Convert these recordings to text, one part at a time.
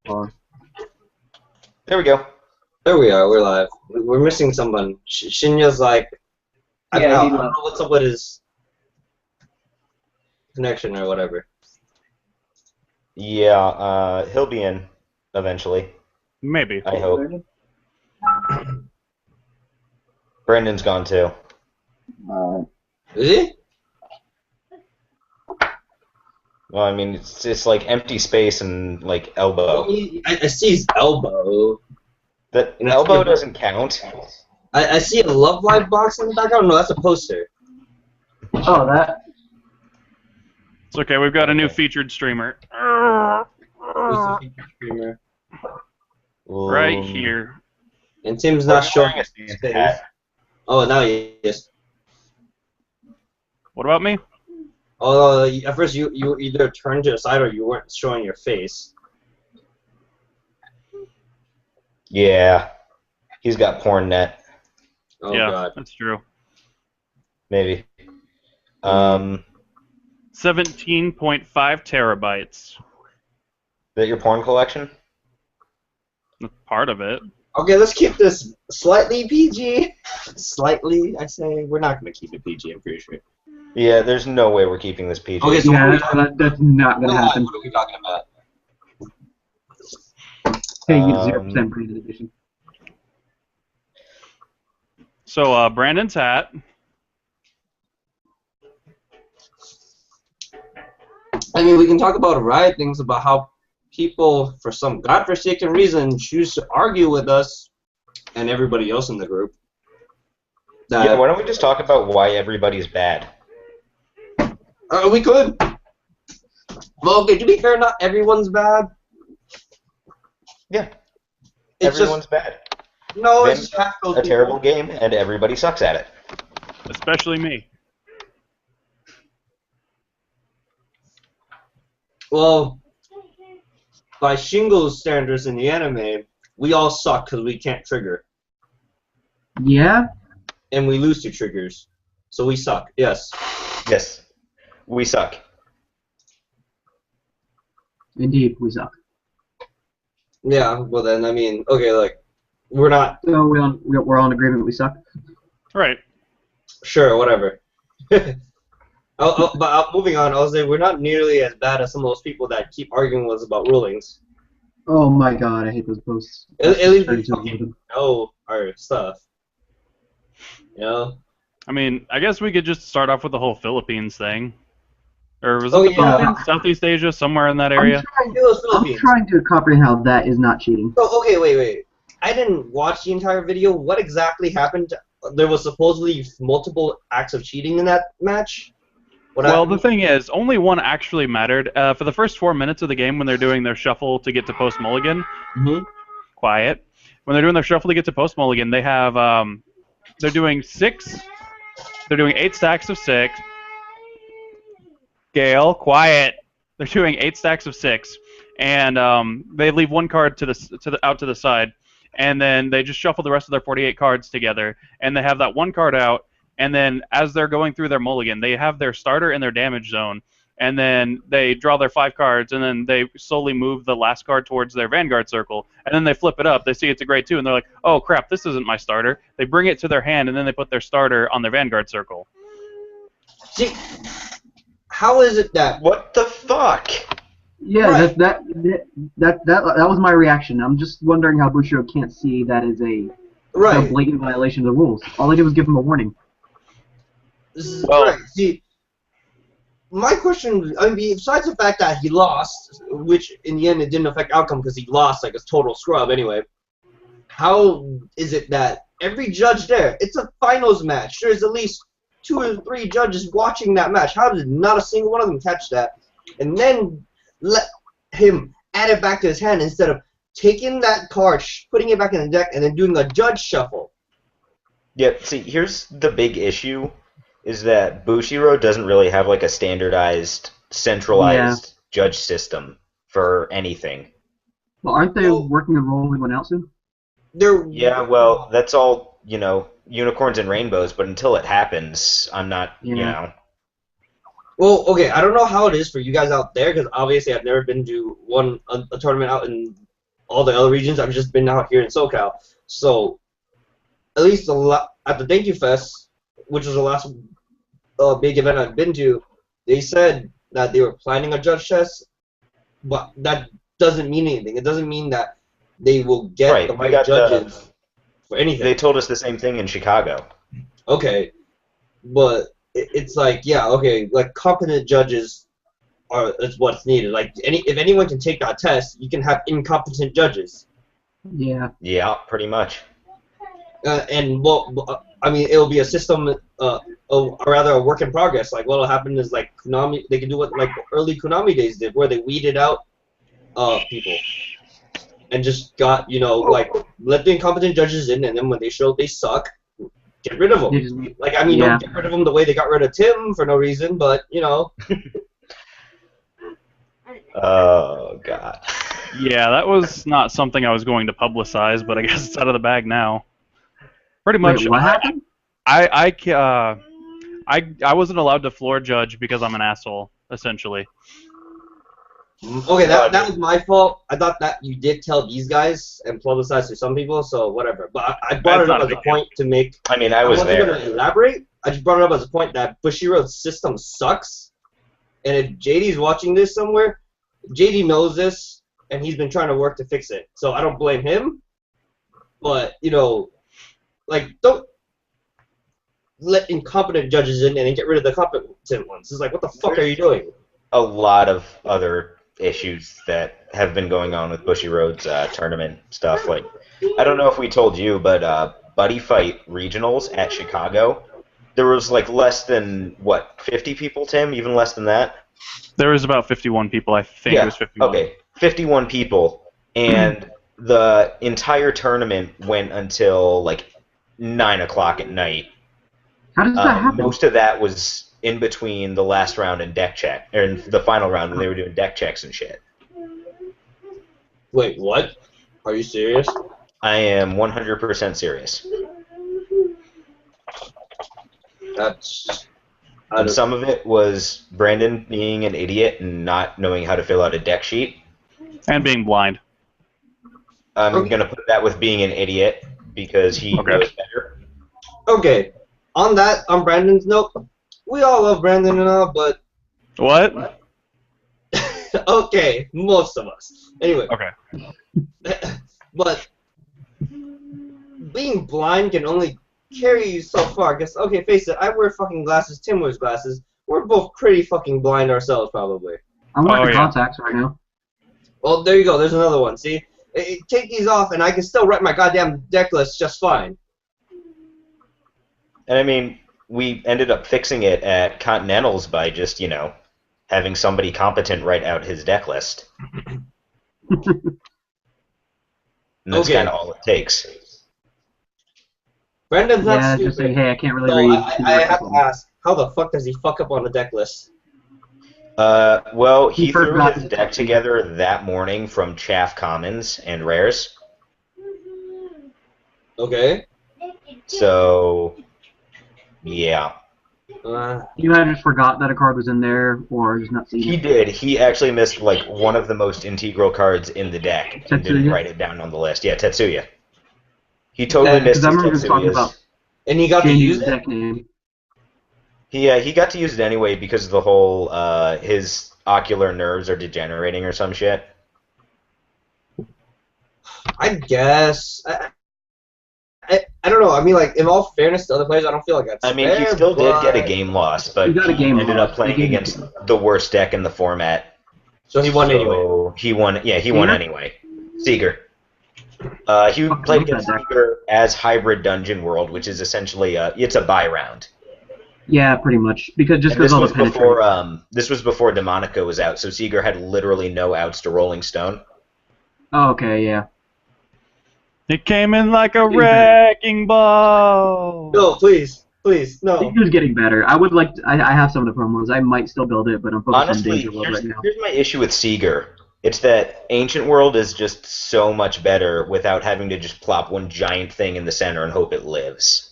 Or There we go. There we are. We're live. We're missing someone. Shinya's like, I don't know what's up with his connection or whatever. Yeah, he'll be in eventually. Maybe. I hope. Brendan's gone too. Is he? Well, I mean, it's just like empty space and like elbow. I see his elbow. That elbow doesn't count. I see a Love Live box in the background. No, that's a poster. oh, that. It's okay, we've got a new featured streamer. Who's the featured streamer? Right here. And Tim's not showing wearing a his Santa face. hat. Oh, now he is. What about me? Oh, at first you either turned to the side or you weren't showing your face. Yeah, he's got porn net. Oh yeah, God. that's true. Maybe. 17.5 terabytes. Is that your porn collection? That's part of it. Okay, let's keep this slightly PG. Slightly, I say. We're not gonna keep it PG. I'm pretty sure. Yeah, there's no way we're keeping this PG. Okay, so Yeah, that's not gonna happen. What are we talking about? Hey, you get 0% branded edition. So, Brandon's hat. I mean, we can talk about a variety of things about how people, for some godforsaken reason, choose to argue with us and everybody else in the group. Yeah, why don't we just talk about why everybody's bad? We could. Well, okay, to be fair, not everyone's bad. Yeah, It's everyone's bad. No, Then it's half those a terrible game, and everybody sucks at it. Especially me. Well, by Shingo's standards in the anime, we all suck because we can't trigger. Yeah? And we lose to triggers. So we suck, yes. Yes, we suck. Indeed, we suck. Yeah, well then, I mean, okay, like, we're not... So we're all in agreement we suck? Right. Sure, whatever. But moving on, I'll say we're not nearly as bad as some of those people that keep arguing with us about rulings. Oh my god, I hate those posts. At least we Turns into fucking know our stuff. You know? I mean, I guess we could just start off with the whole Philippines thing. Or was it Oh, the yeah. Philippines? Southeast Asia, somewhere in that area? I'm trying to comprehend how that is not cheating. Oh, okay, wait. I didn't watch the entire video. What exactly happened? There was supposedly multiple acts of cheating in that match? Well, the thing is, only one actually mattered. For the first 4 minutes of the game, when they're doing their shuffle to get to post mulligan, quiet. When they're doing their shuffle to get to post mulligan, they have they're doing 8 stacks of 6. Gale, quiet. They're doing 8 stacks of 6, and they leave one card out to the side, and then they just shuffle the rest of their 48 cards together, and they have that one card out. And then as they're going through their mulligan, they have their starter in their damage zone, and then they draw their 5 cards, and then they slowly move the last card towards their Vanguard circle, and then they flip it up. They see it's a grade 2, and they're like, oh crap, this isn't my starter. They bring it to their hand, and then they put their starter on their Vanguard circle. See, how is it that... What the fuck? Yeah, Right. that was my reaction. I'm just wondering how Bushido can't see that is a blatant violation of the rules. All I did was give him a warning. Right. See, my question, I mean, besides the fact that he lost, which in the end it didn't affect outcome because he lost like a total scrub anyway, how is it that every judge there, it's a finals match, there's at least 2 or 3 judges watching that match, how did not a single one of them catch that? And then let him add it back to his hand instead of taking that card, putting it back in the deck, and then doing a judge shuffle. Yeah, see, here's the big issue, is that Bushiroad doesn't really have like a standardized, centralized judge system for anything. Well, aren't they working on rolling one out soon? Yeah, well, that's all, unicorns and rainbows, but until it happens, I'm not, Well, okay, I don't know how it is for you guys out there, because obviously I've never been to a tournament out in all the other regions. I've just been out here in SoCal. So at least at the Thank You Fest, which was the last big event I've been to, they said that they were planning a judge test, but that doesn't mean anything. It doesn't mean that they will get the right judges for anything. They told us the same thing in Chicago. Okay, but it's like, yeah, okay, like competent judges is what's needed. Like if anyone can take that test, you can have incompetent judges. Yeah. Yeah, pretty much. And I mean, it'll be a system, or rather a work in progress. Like what'll happen is like Konami, they can do what like early Konami days did, where they weeded out people and just got, you know, like let the incompetent judges in, and then when they show they suck, get rid of them. Like, I mean, don't get rid of them the way they got rid of Tim for no reason, but you know. Oh God. Yeah, that was not something I was going to publicize, but I guess it's out of the bag now. Pretty much. Wait, what happened? I wasn't allowed to floor judge because I'm an asshole, essentially. Okay, that was my fault. I thought that you did tell these guys and publicize to some people, so whatever. But I brought it up as a point to make. I mean, I wasn't going to elaborate. I just brought it up as a point that Bushiroad's system sucks, and if JD's watching this somewhere, JD knows this, and he's been trying to work to fix it. So I don't blame him. But you know, like, don't let incompetent judges in and then get rid of the competent ones. It's like, what the fuck are you doing? A lot of other issues that have been going on with Bushiroad's tournament stuff. Like, I don't know if we told you, but Buddy Fight Regionals at Chicago, there was like less than, what, 50 people, Tim? Even less than that? There was about 51 people, I think. Yeah, it was 51. Okay, 51 people, and the entire tournament went until like 9 o'clock at night. How does that happen? Most of that was in between the last round and deck check, or in the final round when they were doing deck checks and shit. Wait, what? Are you serious? I am 100% serious. And some of it was Brandon being an idiot and not knowing how to fill out a deck sheet. And being blind. I'm going to put that with being an idiot because he knows better. Okay. On Brandon's note, we all love Brandon and all, but... What? Okay, most of us. Anyway. Okay. But being blind can only carry you so far. I guess, okay, face it, I wear fucking glasses, Tim wears glasses. We're both pretty fucking blind ourselves, probably. I'm wearing contacts right now. Well, there you go. There's another one. See? Take these off, and I can still write my goddamn deck list just fine. And I mean, we ended up fixing it at Continentals by just, you know, having somebody competent write out his deck list. And that's kind of all it takes. Brandon's not stupid. Just saying, hey, I can't really read. I have to ask, how the fuck does he fuck up on the deck list? Well, he threw his deck together that morning from Chaff Commons and Rares. Okay. So, yeah. You might have just forgot that a card was in there, or just not seen it. He did. He actually missed, like, one of the most integral cards in the deck and didn't write it down on the list. Yeah, Tetsuya. He totally missed his Tetsuyas. And he got to use deck name. He got to use it anyway because of the whole, his ocular nerves are degenerating or some shit. I guess. I don't know. I mean, like, in all fairness to other players, I don't feel like that's I mean, he still did get a game loss, but he ended up playing against the worst deck in the format. So he won anyway. He won. Yeah, he won anyway. Seeger. He played against Seeger as Hybrid Dungeon World, which is essentially it's a buy round. Yeah, pretty much. Because this was before this was before Demonico was out, so Seeger had literally no outs to Rolling Stone. Oh, okay, yeah. It came in like a wrecking ball. No, please, no. Seeger's getting better. I would like. I have some of the promos. I might still build it, but I'm focused on Danger World right now. Here's my issue with Seeger. It's that Ancient World is just so much better without having to just plop one giant thing in the center and hope it lives.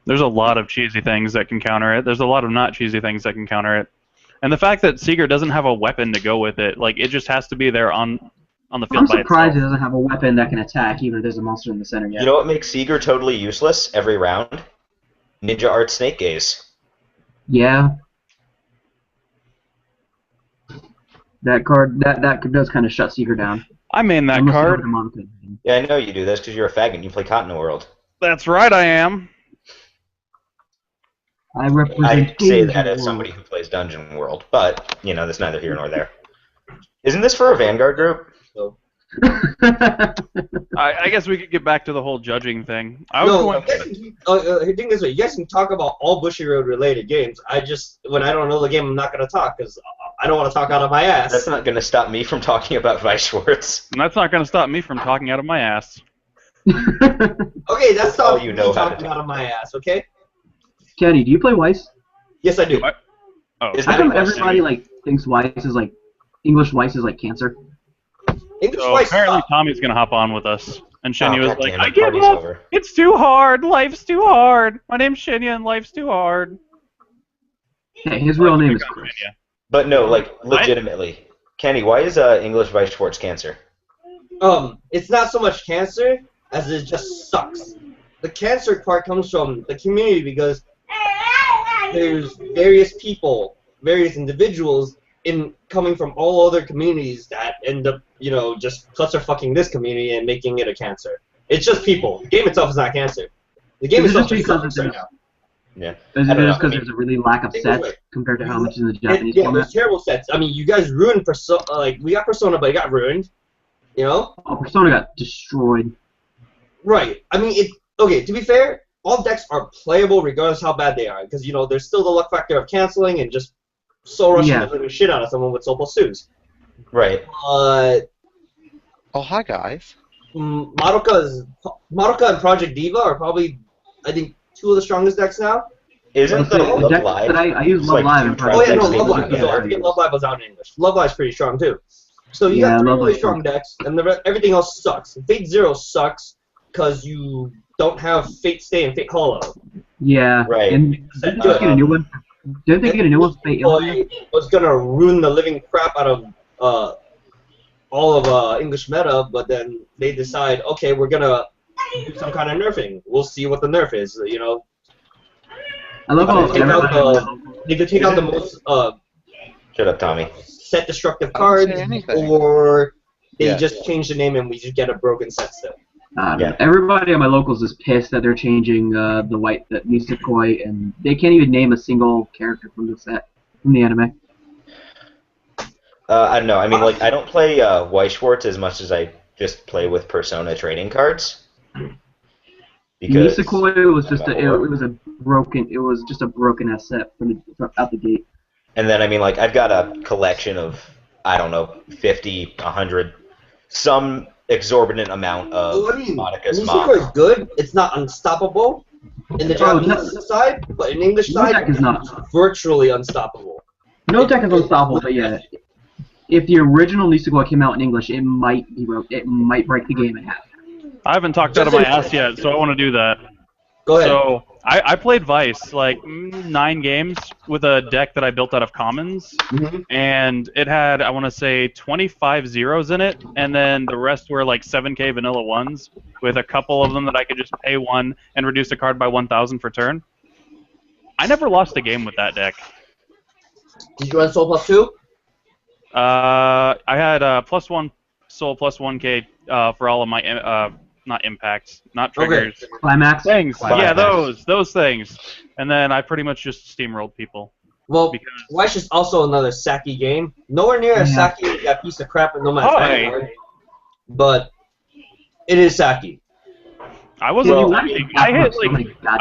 There's a lot of cheesy things that can counter it. There's a lot of not cheesy things that can counter it. And the fact that Seeger doesn't have a weapon to go with it, like it just has to be there on the field I'm by surprised it itself. doesn't have a weapon that can attack, even if there's a monster in the center yet. You know what makes Seeger totally useless every round? Ninja Art Snake Gaze. Yeah. That card does kind of shut Seeker down. I main that Unless you card. have Monica. Yeah, I know you do. That's because you're a faggot and you play Continent World. That's right, I am. I represent. I say that as World. somebody who plays Dungeon World, but that's neither here nor there. Isn't this for a Vanguard group? So. I guess we could get back to the whole judging thing. The thing is, you guys can talk about all Bushy Road related games. When I don't know the game, I'm not going to talk because I don't want to talk out of my ass. That's not going to stop me from talking about Vice Schwartz. And that's not going to stop me from talking out of my ass. Okay, that's all not you me know how to talking do. out of my ass, okay? Kenny, do you play Weiss? Yes, I do. What? Oh, Is How that come a question? everybody thinks Weiss is English Weiss is like cancer? English so Weiss apparently sucks. Tommy's going to hop on with us. And Shinya was like, goddamn, I the give party's up. over. It's too hard. Life's too hard. My name's Shinya and life's too hard. Hey, his real name is Chris. Shinya. But no, legitimately. Kenny, why is English Vice Schwartz cancer? It's not so much cancer as it just sucks. The cancer part comes from the community because there's various people, various individuals coming from all other communities that end up, just clusterfucking this community and making it a cancer. It's just people. The game itself is not cancer. The game Is it itself just just because sucks it's- right now. Yeah. Is I it don't just know, because there's a really lack of Think sets this way. compared to how much is in the Japanese Yeah, format? there's terrible sets. I mean, you guys ruined Persona. We got Persona, but it got ruined. Oh, Persona got destroyed. Right. I mean, okay, to be fair, all decks are playable regardless how bad they are, because, there's still the luck factor of canceling and just soul rushing the living shit out of someone with soul plus twos. Right. Oh, hi, guys. Madoka and Project Diva are probably, I think, two of the strongest decks now. Isn't the Love deck Live? that I use It's Love like Live two and tracks Oh, yeah, no, next to Love each Live. other. So I forget Love Live was out in English. Love Live's pretty strong, too. So you Yeah, got three Love really Live's strong decks, and everything else sucks. Fate Zero sucks because you don't have Fate Stay and Fate Hollow. Yeah. Right. And didn't they get a new one? Didn't they get a new one? Fate Alien? Was gonna ruin the living crap out of all of English meta, but then they decide, okay, we're gonna do some kind of nerfing. We'll see what the nerf is. I love how They could take out the most Shut up, Tommy. set destructive I didn't cards, say anything. or they Yeah. just change the name and we just get a broken set still. Yeah. Everybody at my locals is pissed that they're changing the Nisekoi, and they can't even name a single character from the set, from the anime. I don't know. I mean, I don't play Weiss Schwartz as much as I just play with Persona trading cards. Because Nisekoi was just it was just a broken ass set from out the gate. And then, I mean, I've got a collection of, I don't know, 50, 100, some exorbitant amount of Monica's Nisekoi is Mom. good. It's not unstoppable in the Japanese side, but in English No side, deck is not. it's virtually unstoppable. No deck is unstoppable, but yeah, if the original Nisekoi came out in English, it might break the game in half. I haven't talked out of my ass yet, so I want to do that. Go ahead. So I played Vice 9 games with a deck that I built out of commons, and it had, I want to say, 25 zeros in it, and then the rest were 7K vanilla ones with a couple of them that I could just pay 1 and reduce a card by 1,000 for turn. I never lost a game with that deck. Did you run Soul Plus 2? I had +1 soul, +1K for all of my not impacts, not triggers. Okay. Climax. Things. Climax. Yeah, those things. And then I pretty much just steamrolled people. Well, Because- Weiss is also another Saki game. Nowhere near as Yeah. Saki as that piece of crap no matter Hi. what. But it is Saki. I wasn't. Well, I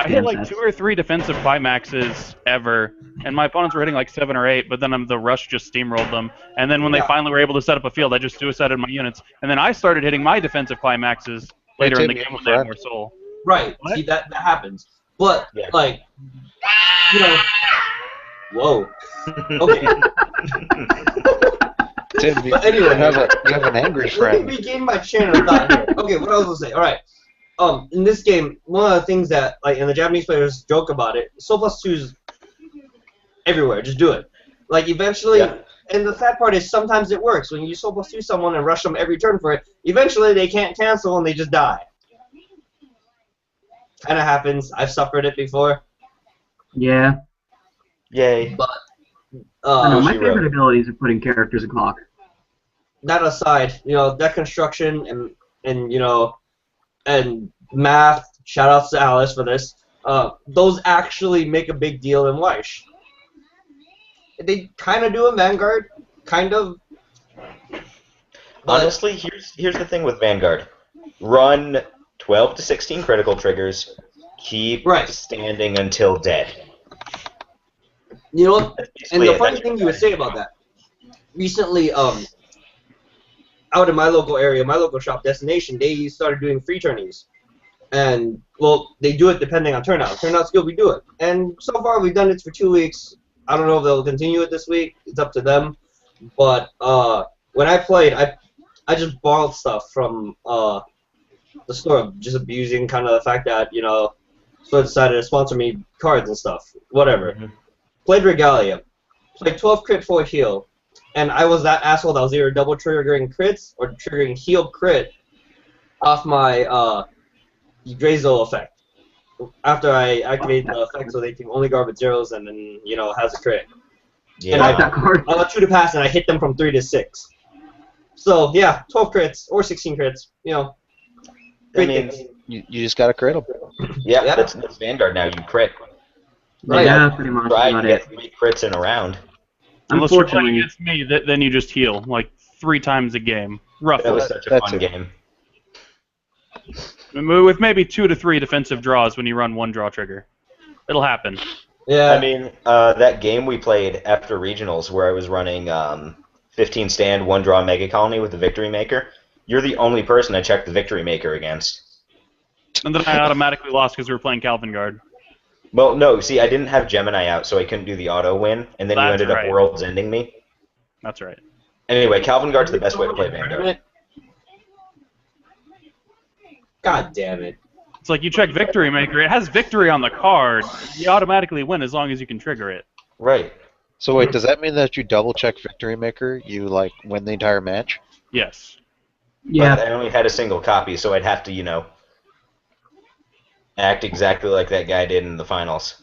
hit 2 or 3 defensive climaxes ever, and my opponents were hitting 7 or 8. But then the rush just steamrolled them, and then when they finally were able to set up a field, I just suicided my units, and then I started hitting my defensive climaxes later in the game when they had more soul. Right. What? See, that happens. But, Yeah. Whoa. Okay. Tim, But anyway, you have an angry let friend. me regain my chain of thought here. Okay, what I was going to say. All right. In this game, one of the things that, and the Japanese players joke about it, Soul Plus 2's everywhere. Just do it. Like, eventually, Yeah. and the sad part is sometimes it works. When you supposed to someone and rush them every turn for it, eventually they can't cancel and they just die. Kind of happens. I've suffered it before. Yeah. Yay. But, I know, my Bushy favorite Road. abilities are putting characters in clock. that aside, deck construction and and math, shout outs to Alice for this, those actually make a big deal in Weish. They kind of do in Vanguard, kind of. But Honestly, here's the thing with Vanguard. Run 12 to 16 critical triggers. Keep Right. standing until dead. you know, That's and basically the it. funny That's thing your you would say strategy. about that, recently, out in my local area, my local shop Destination, they started doing free tourneys. And, well, they do it depending on turnout. Turnout's good, we do it. And so far, we've done it for 2 weeks. I don't know if they'll continue it this week. It's up to them. But when I played, I just borrowed stuff from the store, just abusing kind of the fact that, store decided to sponsor me cards and stuff. Whatever. Mhm. Played Regalia. Played 12 crit for a heal. And I was that asshole that was either double triggering crits or triggering heal crit off my Drazo effect. After I activate the effect so they can only guard with zeros and then, has a crit. Yeah. And Fuck that card. I got 2 to pass and I hit them from 3 to 6. So, yeah, 12 crits or 16 crits, I great mean, things. You just gotta crit 'em. yeah, Yeah. that's Vanguard now. You crit. Right. Yeah, pretty much Try about to it. get 3 crits in a round. Unless you're playing Unfortunately, against me, then you just heal like 3 times a game, That roughly, was such a That's fun it. game. with maybe 2 to 3 defensive draws when you run one draw trigger. It'll happen. Yeah. I mean, that game we played after regionals where I was running 15 stand, 1 draw Mega Colony with the Victory Maker. You're the only person I checked the Victory Maker against. And then I automatically lost because we were playing Calvin Guard. Well, no, see, I didn't have Gemini out, so I couldn't do the auto win, and then you That's ended up right. worlds ending me. That's right. Anyway, Calvin Guard's the best way to play Vanguard. God damn it. It's like you check Victory Maker, it has Victory on the card. You automatically win as long as you can trigger it. Right. So wait, does that mean that you double check Victory Maker? You like win the entire match? Yes. yeah. But I only had a single copy, so I'd have to, act exactly like that guy did in the finals.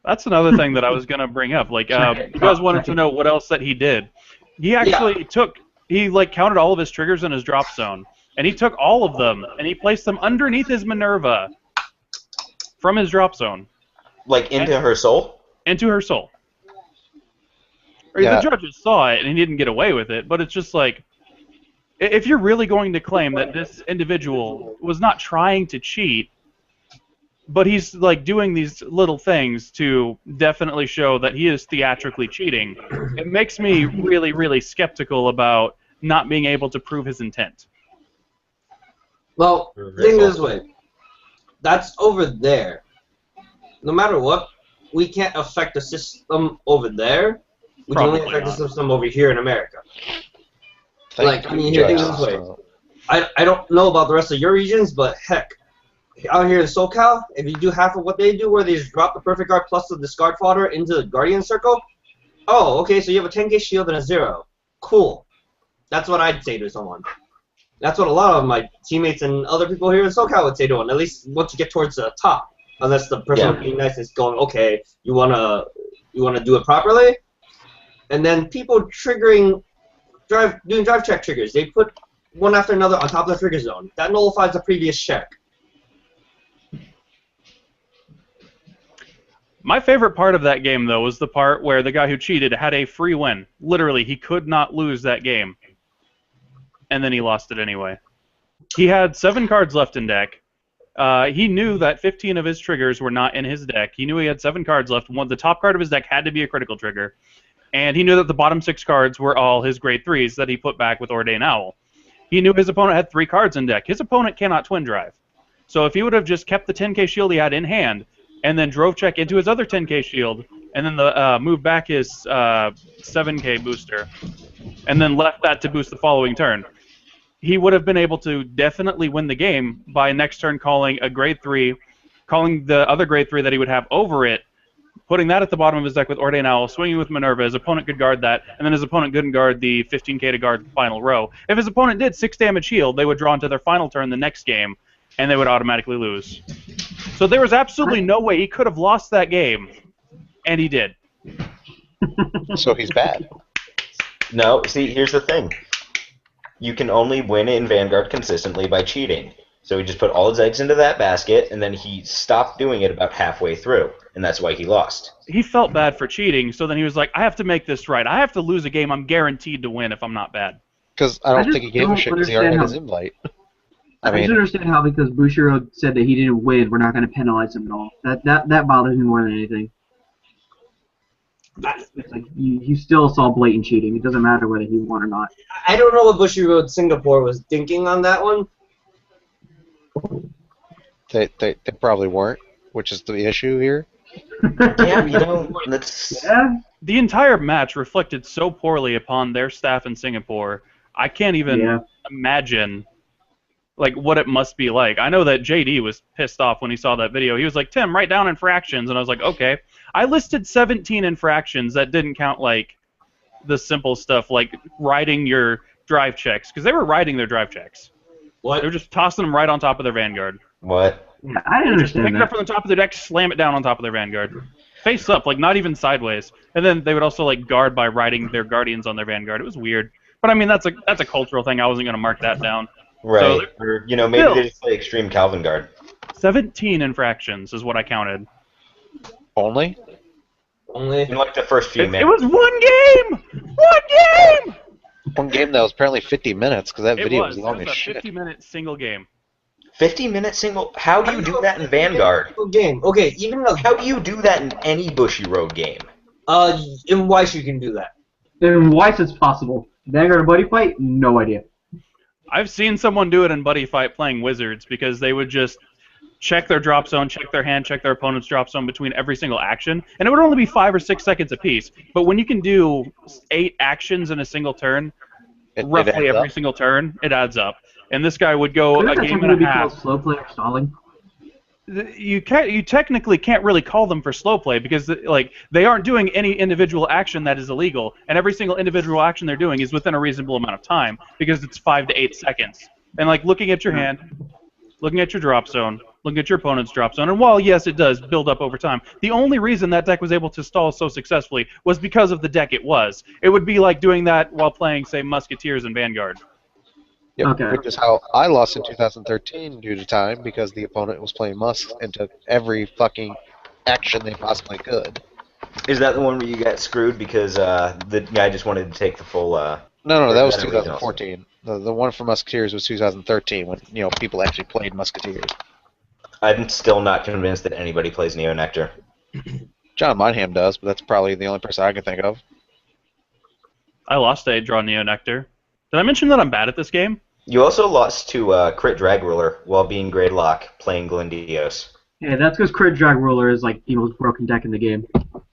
That's another thing that I was going to bring up. Like, you guys wanted to know what else that he did. He actually counted all of his triggers in his drop zone. And he took all of them, and he placed them underneath his Minerva from his drop zone. Like, into her soul? Into her soul. Or Yeah. The judges saw it, and he didn't get away with it, but it's just like, if you're really going to claim that this individual was not trying to cheat, but he's like doing these little things to definitely show that he is theatrically cheating, it makes me really, really skeptical about not being able to prove his intent. Well, think this way. That's over there. No matter what, we can't affect the system over there. We can only Probably affect not. the system over here in America. Thank Like, I mean, here, think you, this way. Judge. I don't know about the rest of your regions, but heck, out here in SoCal, if you do half of what they do, where they just drop the perfect guard plus the discard fodder into the Guardian Circle, oh, okay, so you have a 10k shield and a 0. Cool. That's what I'd say to someone. That's what a lot of my teammates and other people here in SoCal would say to one, at least once you get towards the top. Unless the person being nice is going, okay, you wanna do it properly? And then people doing drive check triggers, they put one after another on top of the trigger zone. That nullifies the previous check. My favorite part of that game, though, was the part where the guy who cheated had a free win. Literally, he could not lose that game. And then he lost it anyway. He had 7 cards left in deck. He knew that 15 of his triggers were not in his deck. He knew he had 7 cards left. The top card of his deck had to be a critical trigger. And he knew that the bottom 6 cards were all his grade 3s that he put back with Ordain Owl. He knew his opponent had 3 cards in deck. His opponent cannot twin drive. So if he would have just kept the 10k shield he had in hand, and then drove check into his other 10k shield, and then moved back his 7k booster, and then left that to boost the following turn, he would have been able to definitely win the game by next turn calling a grade 3, calling the other grade 3 that he would have over it, putting that at the bottom of his deck with Ordained Owl, swinging with Minerva. His opponent could guard that, and then his opponent couldn't guard the 15k to guard the final row. If his opponent did 6 damage heal, they would draw into their final turn the next game, and they would automatically lose. So there was absolutely no way he could have lost that game, and he did. So he's bad. No, see, here's the thing. You can only win in Vanguard consistently by cheating. So he just put all his eggs into that basket, and then he stopped doing it about halfway through, and that's why he lost. He felt bad for cheating, so then he was like, I have to make this right. I have to lose a game I'm guaranteed to win if I'm not bad. Because I don't think he gave a shit because he already had his invite. I just understand how because Bushiro said that he didn't win, we're not going to penalize him at all. That bothers me more than anything. It's like you still saw blatant cheating. It doesn't matter whether he won or not. I don't know what Bushiro Singapore was thinking on that one. They probably weren't, which is the issue here. Yeah, that's... Yeah? The entire match reflected so poorly upon their staff in Singapore. I can't even imagine what it must be like. I know that JD was pissed off when he saw that video. He was like, Tim, write down infractions. And I was like, okay. I listed 17 infractions that didn't count, the simple stuff, like writing your drive checks. Because they were writing their drive checks. What? They were just tossing them right on top of their Vanguard. What? Yeah, I didn't understand Pick it that. up from the top of their deck, slam it down on top of their Vanguard. Face up, not even sideways. And then they would also, guard by writing their Guardians on their Vanguard. It was weird. But, I mean, that's a cultural thing. I wasn't going to mark that down. Right. So, or, maybe they just play Extreme Calvin Guard. 17 infractions is what I counted. Only? Only. In, the first few minutes. It was one game! One game! One game that was apparently 50 minutes, because that video was It long was as a shit. 50-minute single game. 50-minute single? How do you do that in Vanguard? Game. Okay, even though. How do you do that in any Bushy Road game? In Weiss you can do that. In Weiss it's possible. Vanguard Buddy Fight? No idea. I've seen someone do it in Buddy Fight playing Wizards because they would just check their drop zone, check their hand, check their opponent's drop zone between every single action, and it would only be 5 or 6 seconds apiece. But when you can do 8 actions in a single turn, roughly every single turn, it adds up. And this guy would go a game and a half. Slow play or stalling? You technically can't really call them for slow play because they aren't doing any individual action that is illegal, and every single individual action they're doing is within a reasonable amount of time because it's 5 to 8 seconds. And looking at your hand, looking at your drop zone, looking at your opponent's drop zone, and while yes it does build up over time, the only reason that deck was able to stall so successfully was because of the deck it was. It would be like doing that while playing, say, Musketeers and Vanguard. Yep, Okay. which is how I lost in 2013 due to time, because the opponent was playing Musk and took every fucking action they possibly could. Is that the one where you got screwed because the guy just wanted to take the full... No, that was 2014. The one for Musketeers was 2013, when people actually played Musketeers. I'm still not convinced that anybody plays Neo Nectar. John Mineham does, but that's probably the only person I can think of. I lost to draw Neo Nectar. Did I mention that I'm bad at this game? You also lost to Crit Drag Ruler while being Gradelock playing Glendios. Yeah, that's because Crit Drag Ruler is the most broken deck in the game.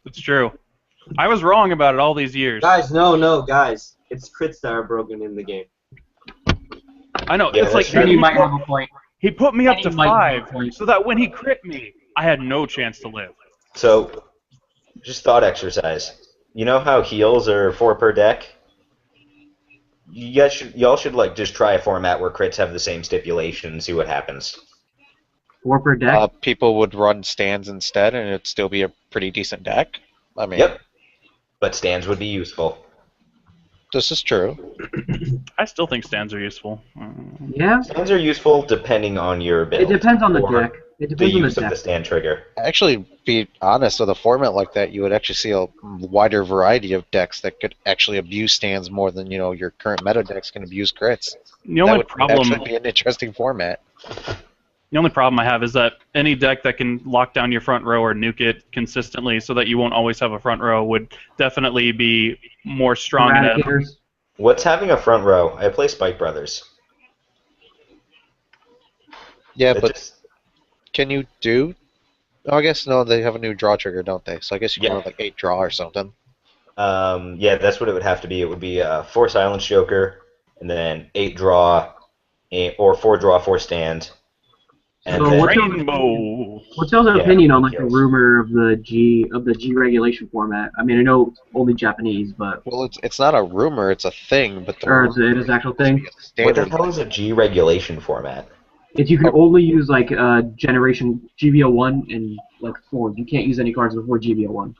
It's true. I was wrong about it all these years. Guys, no, guys. It's crits that are broken in the game. I know. Yeah, it's that's like true. Then you might have a point. he put me up And to you might have a 5 point. so that when he crit me, I had no chance to live. So, just thought exercise. You know how heals are 4 per deck? Y'all should just try a format where crits have the same stipulation and see what happens. 4 per deck? People would run stands instead, and it'd still be a pretty decent deck. I mean, Yep. But stands would be useful. this is true. I still think stands are useful. Yeah? Stands are useful depending on your It build. depends on the or deck. It The depends on the use of deck. the stand trigger. Actually, be honest, with a format like that, you would actually see a wider variety of decks that could actually abuse stands more than your current meta decks can abuse crits. The only That would problem, actually be an interesting format. the only problem I have is that any deck that can lock down your front row or nuke it consistently so that you won't always have a front row would definitely be more strong in a Eradicators. What's having a front row? I play Spike Brothers. Yeah, It but just- can you do? Oh, I guess no. They have a new draw trigger, don't they? So I guess you can Yeah. run 8 draw or something. yeah, that's what it would have to be. It would be 4 Silence Joker, and then 8 draw, or 4 draw, 4 stand. And So then, what's y'all's Yeah, opinion on like the kills. rumor of the G regulation format? I mean, I know it's only Japanese, but Well, it's not a rumor, it's a thing, but the or rumor it is an actual thing. what the standard. hell is a G regulation format? If you can only use like generation GBO1 and like forms, you can't use any cards before GBO1.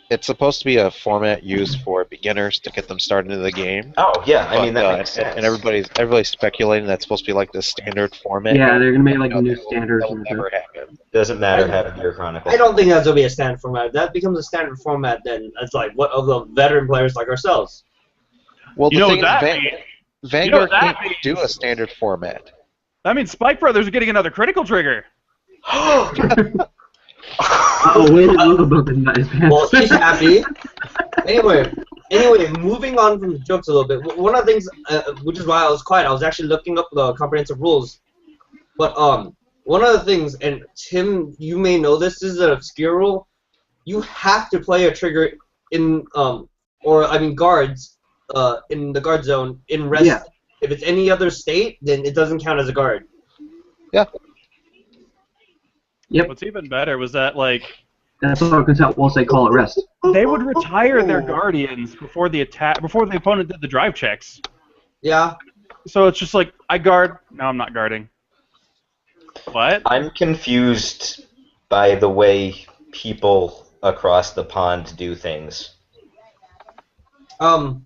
It's supposed to be a format used for beginners to get them started into the game. Oh yeah, I mean But, that makes sense. and everybody's speculating that's supposed to be like the standard format. Yeah, they're gonna make like No, new that will standards. never happen. Doesn't matter. Have a Gear Chronicle. I don't think that's gonna be a standard format. If that becomes a standard format, then it's like what of the veteran players like ourselves. Well, You the know thing what that is, means? Vanguard that can't do a standard format. That means Spike Brothers are getting another critical trigger. Oh, wait, I love about the nice pants. Well, he's happy. Anyway, moving on from the jokes a little bit. One of the things, which is why I was quiet, I was actually looking up the comprehensive rules. But one of the things, and Tim, you may know this is an obscure rule. You have to play a trigger in guards in the guard zone in rest. Yeah. If it's any other state, then it doesn't count as a guard. Yeah. Yep. What's even better was that, like, That's what once they call it rest. they would retire their guardians before the opponent did the drive checks. Yeah. So it's just like, I guard, no, I'm not guarding. What? I'm confused by the way people across the pond do things.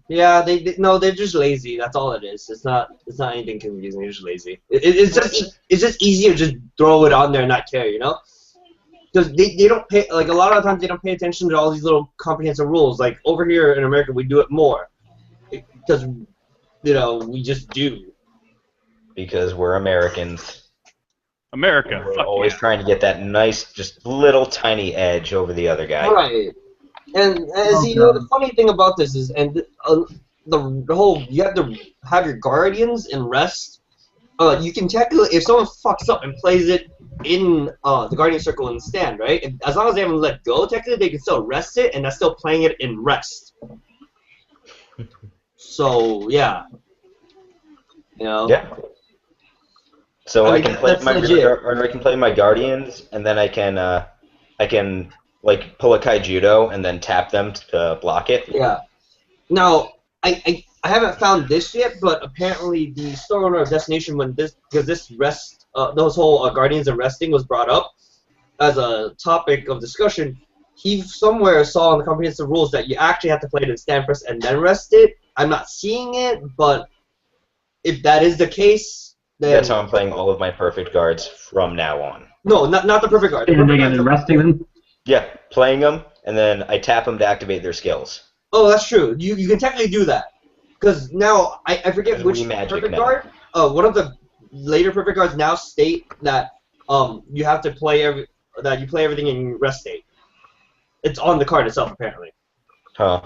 Yeah, they're just lazy. That's all it is. It's not anything confusing. They're just lazy. It's just easier to just throw it on there and not care, you know? Because they don't pay, like, a lot of the times they don't pay attention to all these little comprehensive rules. Like, over here in America, we do it more. Because, you know, we just do. Because we're Americans. America. We're Fuck always yeah. trying to get that nice, just little tiny edge over the other guy. Right. And you know, the funny thing about this is, and the whole, you have to have your guardians in rest. You can technically, if someone fucks up and plays it in the guardian circle in the stand, right? And as long as they haven't let go, technically they can still rest it, and that's still playing it in rest. So yeah, you know. Yeah. So I mean, can play that's my legit. or I can play my guardians, and then I can like pull a Kaijudo and then tap them to block it. Yeah. Now, I haven't found this yet, but apparently the store owner of Destination, because this rest, those whole Guardians and resting was brought up as a topic of discussion, he somewhere saw in the comprehensive rules that you actually have to play it in stand first and then rest it. I'm not seeing it, but if that is the case, then... That's how I'm playing all of my perfect guards from now on. No, not the perfect guard. And then resting them. Yeah, playing them, and then I tap them to activate their skills. Oh, that's true. You can technically do that. Because now, I forget which perfect guard. One of the later perfect guards now state that you have to play everything in rest state. It's on the card itself, apparently. Huh.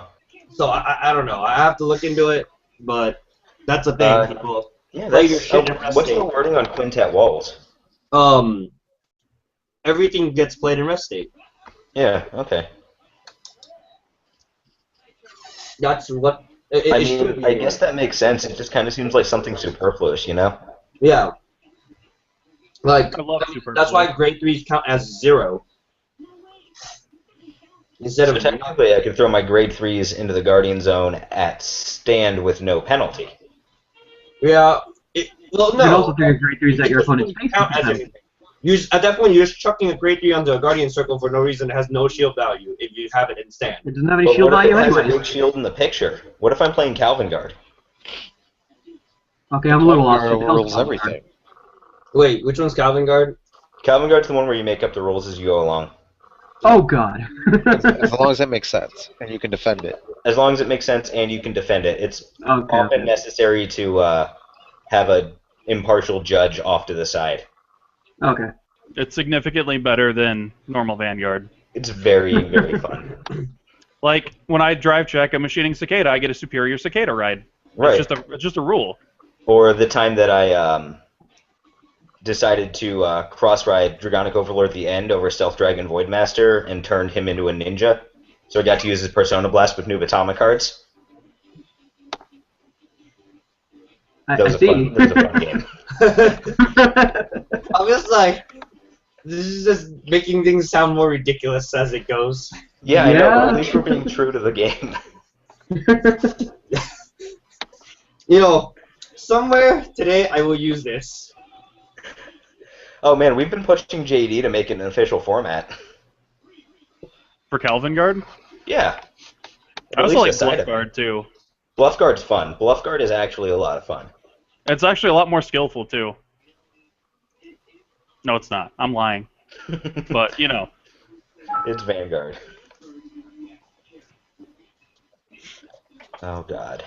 So I don't know. I have to look into it, but that's a thing. People Yeah, play that's, your shit in rest what's state. the wording on Quintet Walls? Everything gets played in rest state. Yeah, okay. That's what. I guess that makes sense. It just kind of seems like something superfluous, you know? Yeah. Like, I love Super. that's why grade 3s count as 0. Instead So of technically, I could throw my grade 3s into the Guardian Zone at stand with no penalty. yeah. Well, You can no. also figure grade 3s at your opponent's face. Count as anything. At that point, you're just chucking a grade 3 onto a Guardian Circle for no reason. It has no shield value if you have it in stand. It doesn't have any But shield what if value it has a anyway. big shield in the picture? What if I'm playing Calvin Guard? Okay, I'm a little lost. What the hell's Overrules Calvin Guard? everything. Wait, which one's Calvin Guard? Calvin Guard's the one where you make up the rules as you go along. Oh god. As long as that makes sense and you can defend it. As long as it makes sense and you can defend it. It's Okay. often necessary to have an impartial judge off to the side. Okay. It's significantly better than normal Vanguard. It's very, very fun. Like, when I drive check a machining cicada, I get a superior cicada ride. Right. It's just a rule. Or the time that I decided to cross-ride Dragonic Overlord at the end over Stealth Dragon Voidmaster and turned him into a ninja. So I got to use his Persona Blast with Noob Atomic cards. I That was see. a fun game. I'm just like, This is just making things sound more ridiculous as it goes. Yeah, I know, but Yeah. at least we're being true to the game. You know, somewhere today I will use this. Oh man, we've been pushing JD to make it an official format. For Calvin Guard? Yeah. I also like Bluff Guard, too. Bluff Guard's fun. Bluff Guard is actually a lot of fun. It's actually a lot more skillful, too. No, it's not. I'm lying. But, you know. It's Vanguard. Oh, God.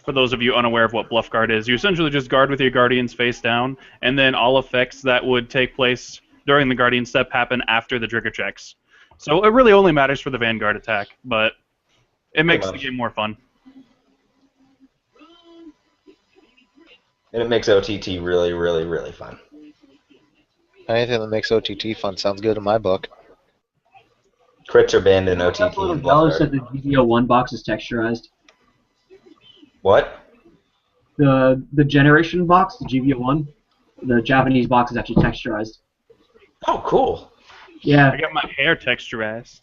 For those of you unaware of what Bluff Guard is, you essentially just guard with your Guardians face down, and then all effects that would take place during the Guardian step happen after the trigger checks. So it really only matters for the Vanguard attack, but it makes the game more fun. And it makes OTT really, really, really fun. Anything that makes OTT fun sounds good in my book. Crits are banned in OTT and Bluff said Guard. the GVO1 box is texturized. What? The generation box, the GVO1, the Japanese box is actually texturized. Oh, cool. Yeah. I got my hair texturized.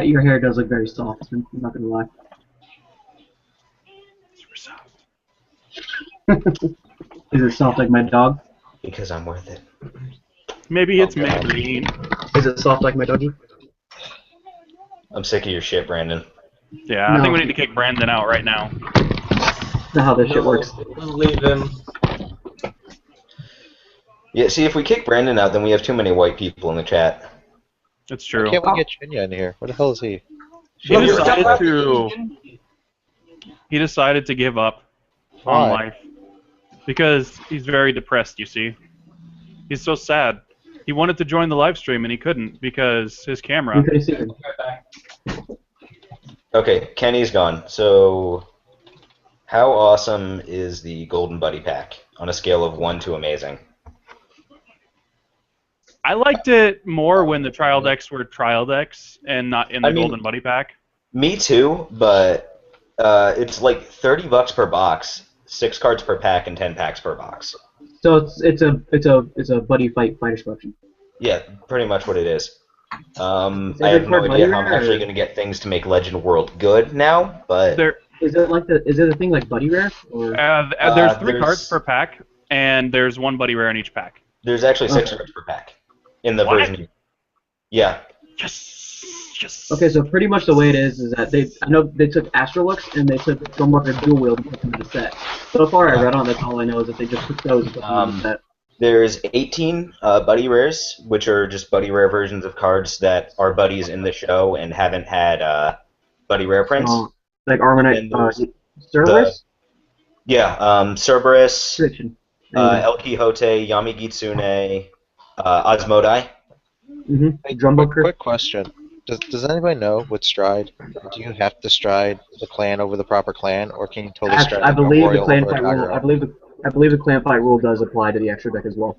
Your hair does look very soft, I'm not gonna lie. Super soft. Is it soft like my dog? Because I'm worth it. Maybe it's God. Maybelline. Is it soft like my doggy? I'm sick of your shit, Brandon. Yeah, I think we need to kick Brandon out right now. That's not how this shit works. Leave him. Yeah, see, if we kick Brandon out, then we have too many white people in the chat. It's true. Why can't we get Chinya in here? Where the hell is he? He decided to give up Why? on life because he's very depressed, you see. He's so sad. He wanted to join the live stream and he couldn't because his camera. Okay, Kenny's gone. So, how awesome is the Golden Buddy Pack on a scale of 1 to amazing? I liked it more when the trial decks were trial decks and not in the Golden Buddy Pack. Me too, but it's like $30 per box, 6 cards per pack, and 10 packs per box. So it's a buddy fighter selection. Yeah, pretty much what it is. I have no idea how I'm actually going to get things to make Legend World good now, but is it a thing like Buddy Rare? Or? There's 3 cards per pack, and there's 1 Buddy Rare in each pack. There's actually 6 cards per pack in the version. Yeah. Yes. Okay, so pretty much the way it is that I know they took Astrolux and they took Stormwalker Dual Wield and put them in the set. So far I read on, that's all I know is that they just took those and put them in the set. There's 18 Buddy Rares, which are just Buddy Rare versions of cards that are buddies in the show and haven't had Buddy Rare prints. Like Armonite, Cerberus? Cerberus, El Quixote, Yami-Gitsune, Osmodai. Drumbucker. Quick question. Does anybody know with Stride, do you have to stride the clan over the proper clan, or can you totally stride I believe the clan over fight rule. I believe the clan fight rule does apply to the extra deck as well.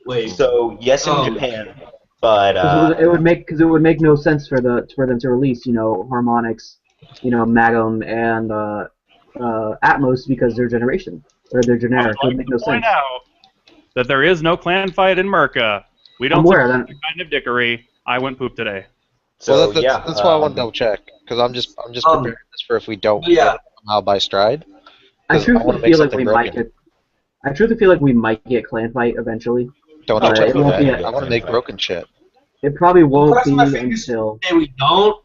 Wait. So yes, in Japan, but it would make no sense for them to release Harmonix, Magum and Atmos because they're generation or they're generic. It would make no sense. Point out that there is no clan fight in Merca. We don't support that kind of dickery. I went poop today. So that's why I want to double check because I'm just preparing this for if we don't somehow buy Stride. I truthfully feel like we might get. I truthfully feel like we might get clan fight eventually. Don't check for that. I want to make broken shit. It probably won't be until. Hey, we don't.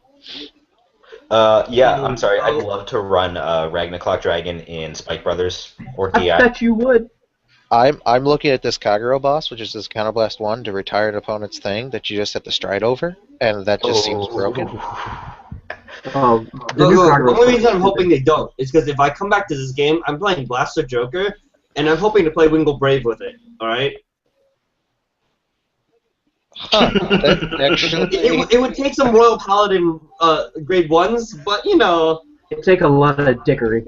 I'm sorry. I'd love to run Ragnarok Dragon in Spike Brothers or DI. I bet you would. I'm looking at this Kagero boss, which is this Counterblast 1 to retired opponent's thing that you just have to stride over, and that just seems broken. The only reason I'm hoping they don't is because if I come back to this game, I'm playing Blaster Joker, and I'm hoping to play Wingle Brave with it. All right. It would take some Royal Paladin grade 1s, but it'd take a lot of dickery.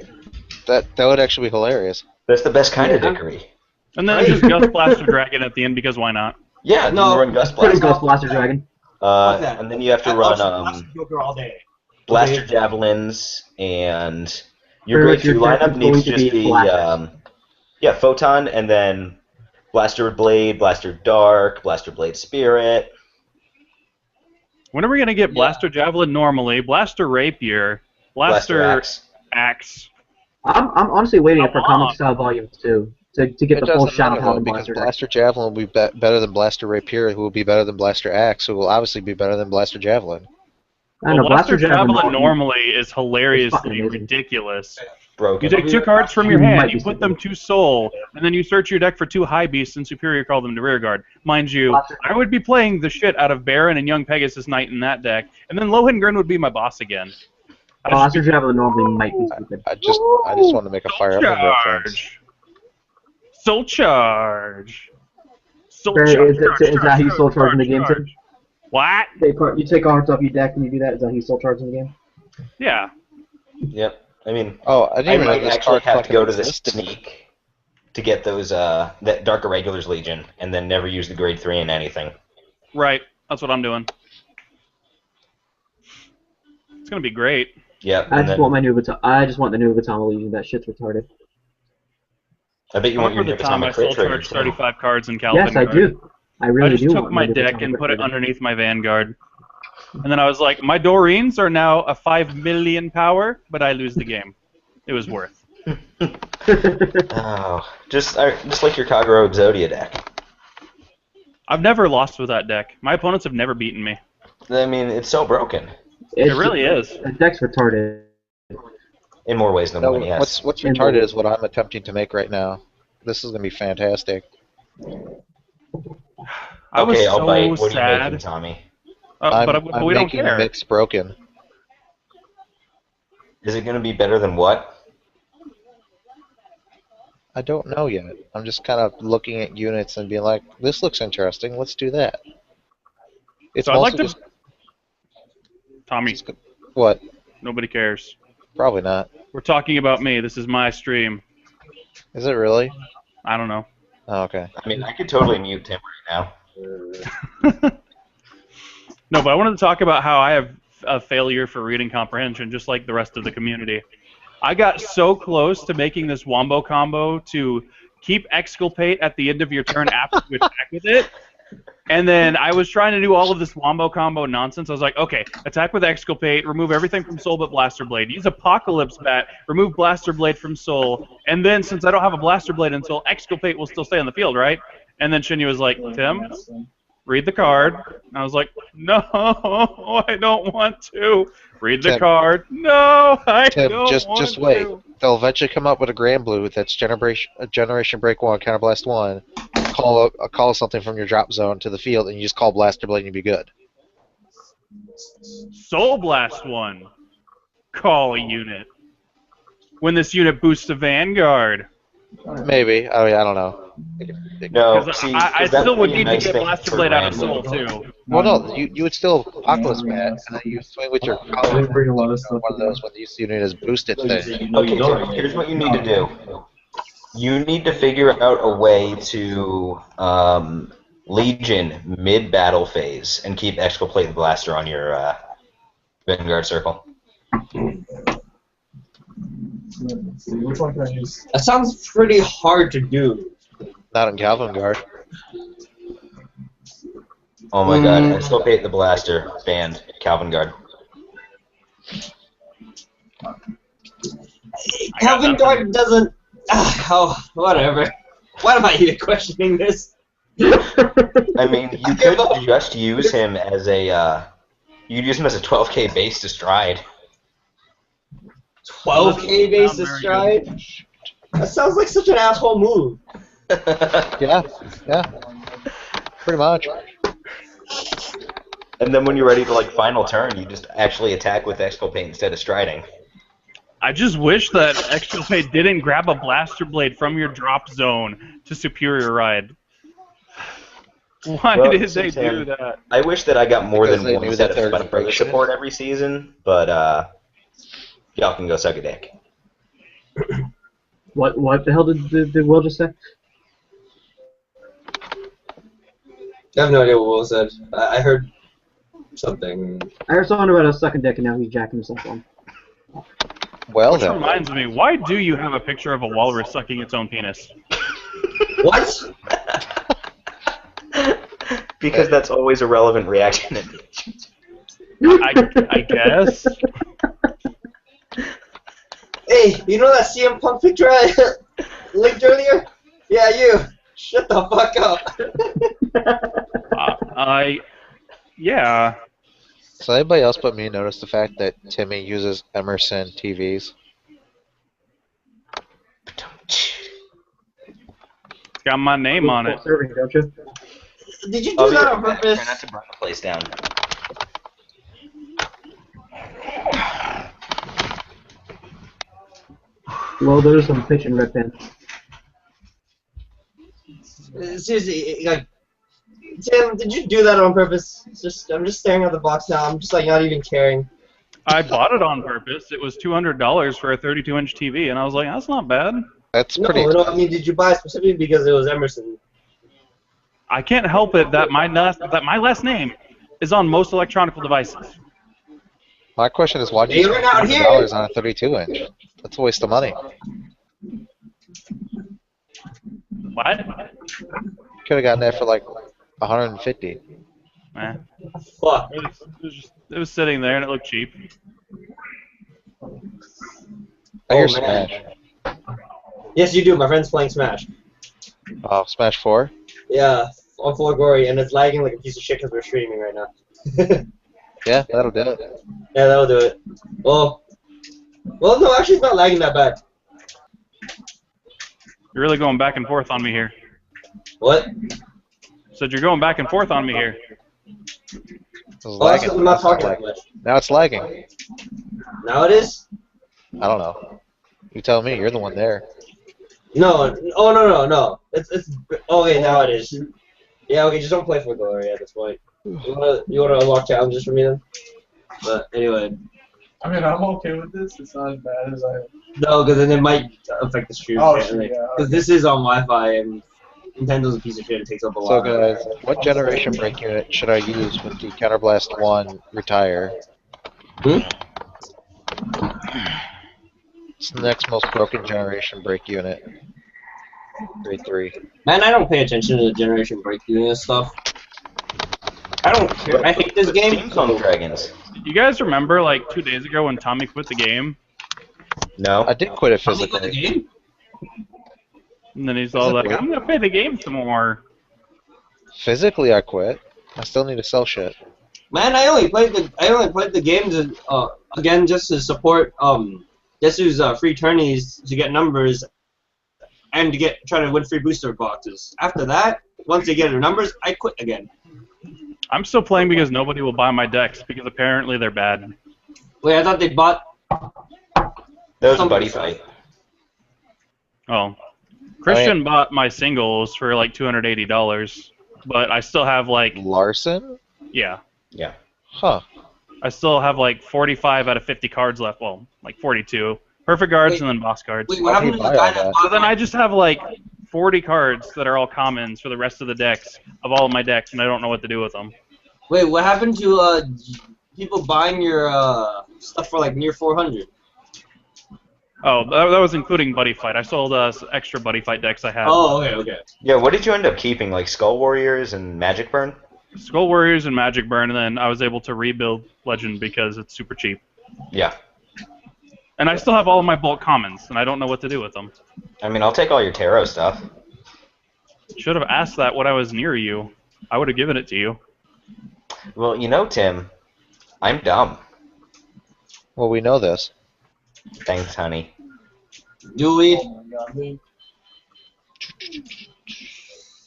That would actually be hilarious. That's the best kind of dickery. And then just Gust Blaster Dragon at the end because why not? Yeah, no, run Gust Blaster. Gust Blaster Dragon. And then you have to run Blaster Joker all day. Yeah, Photon, and then Blaster Blade, Blaster Dark, Blaster Blade Spirit. When are we gonna get Yeah. Blaster Javelin normally, Blaster Rapier, Blaster Blaster Axe. Axe? I'm honestly waiting How for long? Comic Style Volume 2 to get It the full doesn't Shadow matter though, Paladin because Blaster. Blaster Javelin will be better than Blaster Rapier, who will be better than Blaster Axe, who will obviously be better than Blaster Javelin. I don't Well, know, Blaster Javelin Javelin normally is fucking hilariously amazing. ridiculous. Broken. You take 2 cards from your You hand, might you be put stupid. them to Soul, and then you search your deck for 2 High Beasts and Superior call them to Rearguard. Mind you, Blaster- I would be playing the shit out of Baron and Young Pegasus Knight in that deck, and then Lohengrin would be my boss again. I'd just Blaster be, Javelin normally might be stupid. I just want to make a Soul Fire Emblem reference. Charge! Soul Charge! Soul Barry, Charge! is that how you soul charge in the game, Tim? What? You take cards off your deck and you do that? Is that how you soul charge in the game? Yeah. Yep. I mean, Oh, I didn't I even know might this actually card have to go to fucking the existed. sneak to get those that Dark Irregulars Legion, and then never use the grade 3 in anything. Right. That's what I'm doing. It's gonna be great. Yep. I And just then want my new baton. I just want the new baton Legion. That shit's retarded. I bet you want your Remember new the time I Atomic soul Crit Trigger charged too. 35 cards in Calvin Yes, I Guard? do. I really I just do took want my new deck Atomic and Crit put it Trigger. underneath my Vanguard. And then I was like, my Doreens are now a 5 million power, but I lose the game. It was worth. Oh, just like your Kagero Exodia deck. I've never lost with that deck. My opponents have never beaten me. I mean, it's so broken It really is. The deck's retarded. in more ways than No, one. Yes. what's retarded is what I'm attempting to make right now. This is gonna be fantastic. I was Okay, so I'll bite. What are you sad. making, Tommy? But I'm we don't making a care. mix broken. Is it going to be better than what? I don't know yet. I'm just kind of looking at units and being like, this looks interesting. Let's do that. It's So I'd like mostly to... Tommy, just what? nobody cares. Probably not. We're talking about me. This is my stream. Is it really? I don't know. Oh, okay. I mean, I could totally mute Tim right now. No, but I wanted to talk about how I have a failure for reading comprehension, just like the rest of the community. I got so close to making this Wombo combo to keep Exculpate at the end of your turn after you attack with it. And then I was trying to do all of this Wombo combo nonsense. I was like, okay, attack with Exculpate, remove everything from Soul but Blaster Blade. Use Apocalypse Bat, remove Blaster Blade from Soul. And then, since I don't have a Blaster Blade in Soul, Exculpate will still stay on the field, right? And then Shinya was like, Tim, read the card. And I was like, no, I don't want to. Read the Tim, card. No, I Tim, don't want just wait. to. They'll eventually come up with a Grand Blue that's Generation Break 1, Counterblast 1. Call something from your drop zone to the field, and you just call Blaster Blade and you'll be good. Soul Blast 1. Call a unit. When this unit boosts a Vanguard. Maybe. I mean, I don't know. No, Because see, I that still would would be a need nice to get thing Blaster for Blade out of Grand Soul, Blue. too. Well, no, you would still Apocalypse Bat, and then you swing with your column. bring a lot of stuff One of those when this unit is boosted thing. Okay, Tim, here's what you need to do. You need to figure out a way to Legion mid-battle phase and keep Exculpate the Blaster on your Vanguard circle. Let's see, which one can I use? That sounds pretty hard to do. Not in Calvin Guard. Oh my god, Exculpate the Blaster, banned, Calvin Guard. Calvin Guard doesn't. Oh, whatever. Why am I even questioning this? I mean, you could just use him as a, you could use him as a 12k base to stride. 12k base to stride? That sounds like such an asshole move. Yeah, pretty much. And then when you're ready to, like, final turn, you just actually attack with Exculpate instead of striding. I just wish that Exculpate didn't grab a Blaster Blade from your drop zone to Superior Ride. Why Well, did they Tim, do that? I wish that I got more Because than they one knew set that they were of gonna Fighter break support every season, but y'all can go suck a dick. What the hell did Will just say? I have no idea what Will said. I heard something. I heard someone about a sucking dick and now he's jacking himself on. Well Which then. reminds me, why do you have a picture of a walrus sucking its own penis? What? Because that's always a relevant reaction. I guess. Hey, you know that CM Punk picture I linked earlier? Yeah, you. Shut the fuck up. Yeah. So anybody else but me notice the fact that Timmy uses Emerson TVs? It's got my name on it. Serving, don't you? Did you do that on Try purpose? not to burn the place down. Well, there's some fish in Red Pin. Seriously, like, Tim, did you do that on purpose? I'm just staring at the box now. I'm just like not even caring. I bought it on purpose. It was $200 for a 32-inch TV, and I was like, that's not bad. That's No, pretty. no, I mean, did you buy it specifically because it was Emerson? I can't help it that my last name is on most electronic devices. My question is, why'd you You're spend not here. $200 on a 32-inch? That's a waste of money. What? Could have gotten that for like 150. Eh. Fuck. It was sitting there, and it looked cheap. I hear Oh, man. Smash. Yes, you do. My friend's playing Smash. Oh, Smash 4? Yeah, on Full Glory, and it's lagging like a piece of shit because we're streaming right now. Yeah, that'll do it. Yeah, that'll do it. Well, no, actually, it's not lagging that bad. You're really going back and forth on me here. What? Said you're going back and forth on me here. It was Oh, that's lagging. 'cause I'm not talking that much. Now it's lagging. Now it is? I don't know. You tell me. You're the one there. No. Oh, no. It's. Okay, now it is. Yeah, okay, just don't play Full Glory at this point. You wanna unlock challenges for me then? But anyway. I mean, I'm okay with this. It's not as bad as I. No, because then it might affect the stream. Oh, Because shit, yeah. this is on Wi-Fi and Nintendo's a piece of shit. It takes up a So lot. guys, what generation brake unit should I use with the Counterblast 1 retire? It's the next most broken generation brake unit. Grade 3. Man, I don't pay attention to the generation break unit stuff. I don't care. I hate this game. Steampunk Dragons. You guys remember, like, 2 days ago when Tommy quit the game? No. I did quit it Tommy quit the physically. game? And then he's all like, I'm gonna play the game some more. Physically, I quit. I still need to sell shit. Man, I only played the game to again just to support just use free tourneys to get numbers and to try to win free booster boxes. After that, once they get their numbers, I quit again. I'm still playing because nobody will buy my decks because apparently they're bad. Wait, I thought they bought. That was a buddy fight. Oh. Christian bought my singles for like $280, but I still have like, Larson? yeah. Yeah. Huh. I still have like 45 out of 50 cards left. Well, like 42. Perfect cards Wait. and then boss cards. Wait, what How do happened you to the buy guy all that that? bought So then my- I just have like 40 cards that are all commons for the rest of the decks of all of my decks, and I don't know what to do with them. Wait, what happened to people buying your stuff for like near 400? Oh, that was including Buddy Fight. I sold extra Buddy Fight decks I had. Oh, okay. Yeah, what did you end up keeping? Like Skull Warriors and Magic Burn? Skull Warriors and Magic Burn, and then I was able to rebuild Legend because it's super cheap. Yeah. And I still have all of my bulk commons, and I don't know what to do with them. I mean, I'll take all your tarot stuff. Should have asked that when I was near you. I would have given it to you. Well, you know, Tim, I'm dumb. Well, we know this. Thanks, honey. Do we? Oh my god, Luke.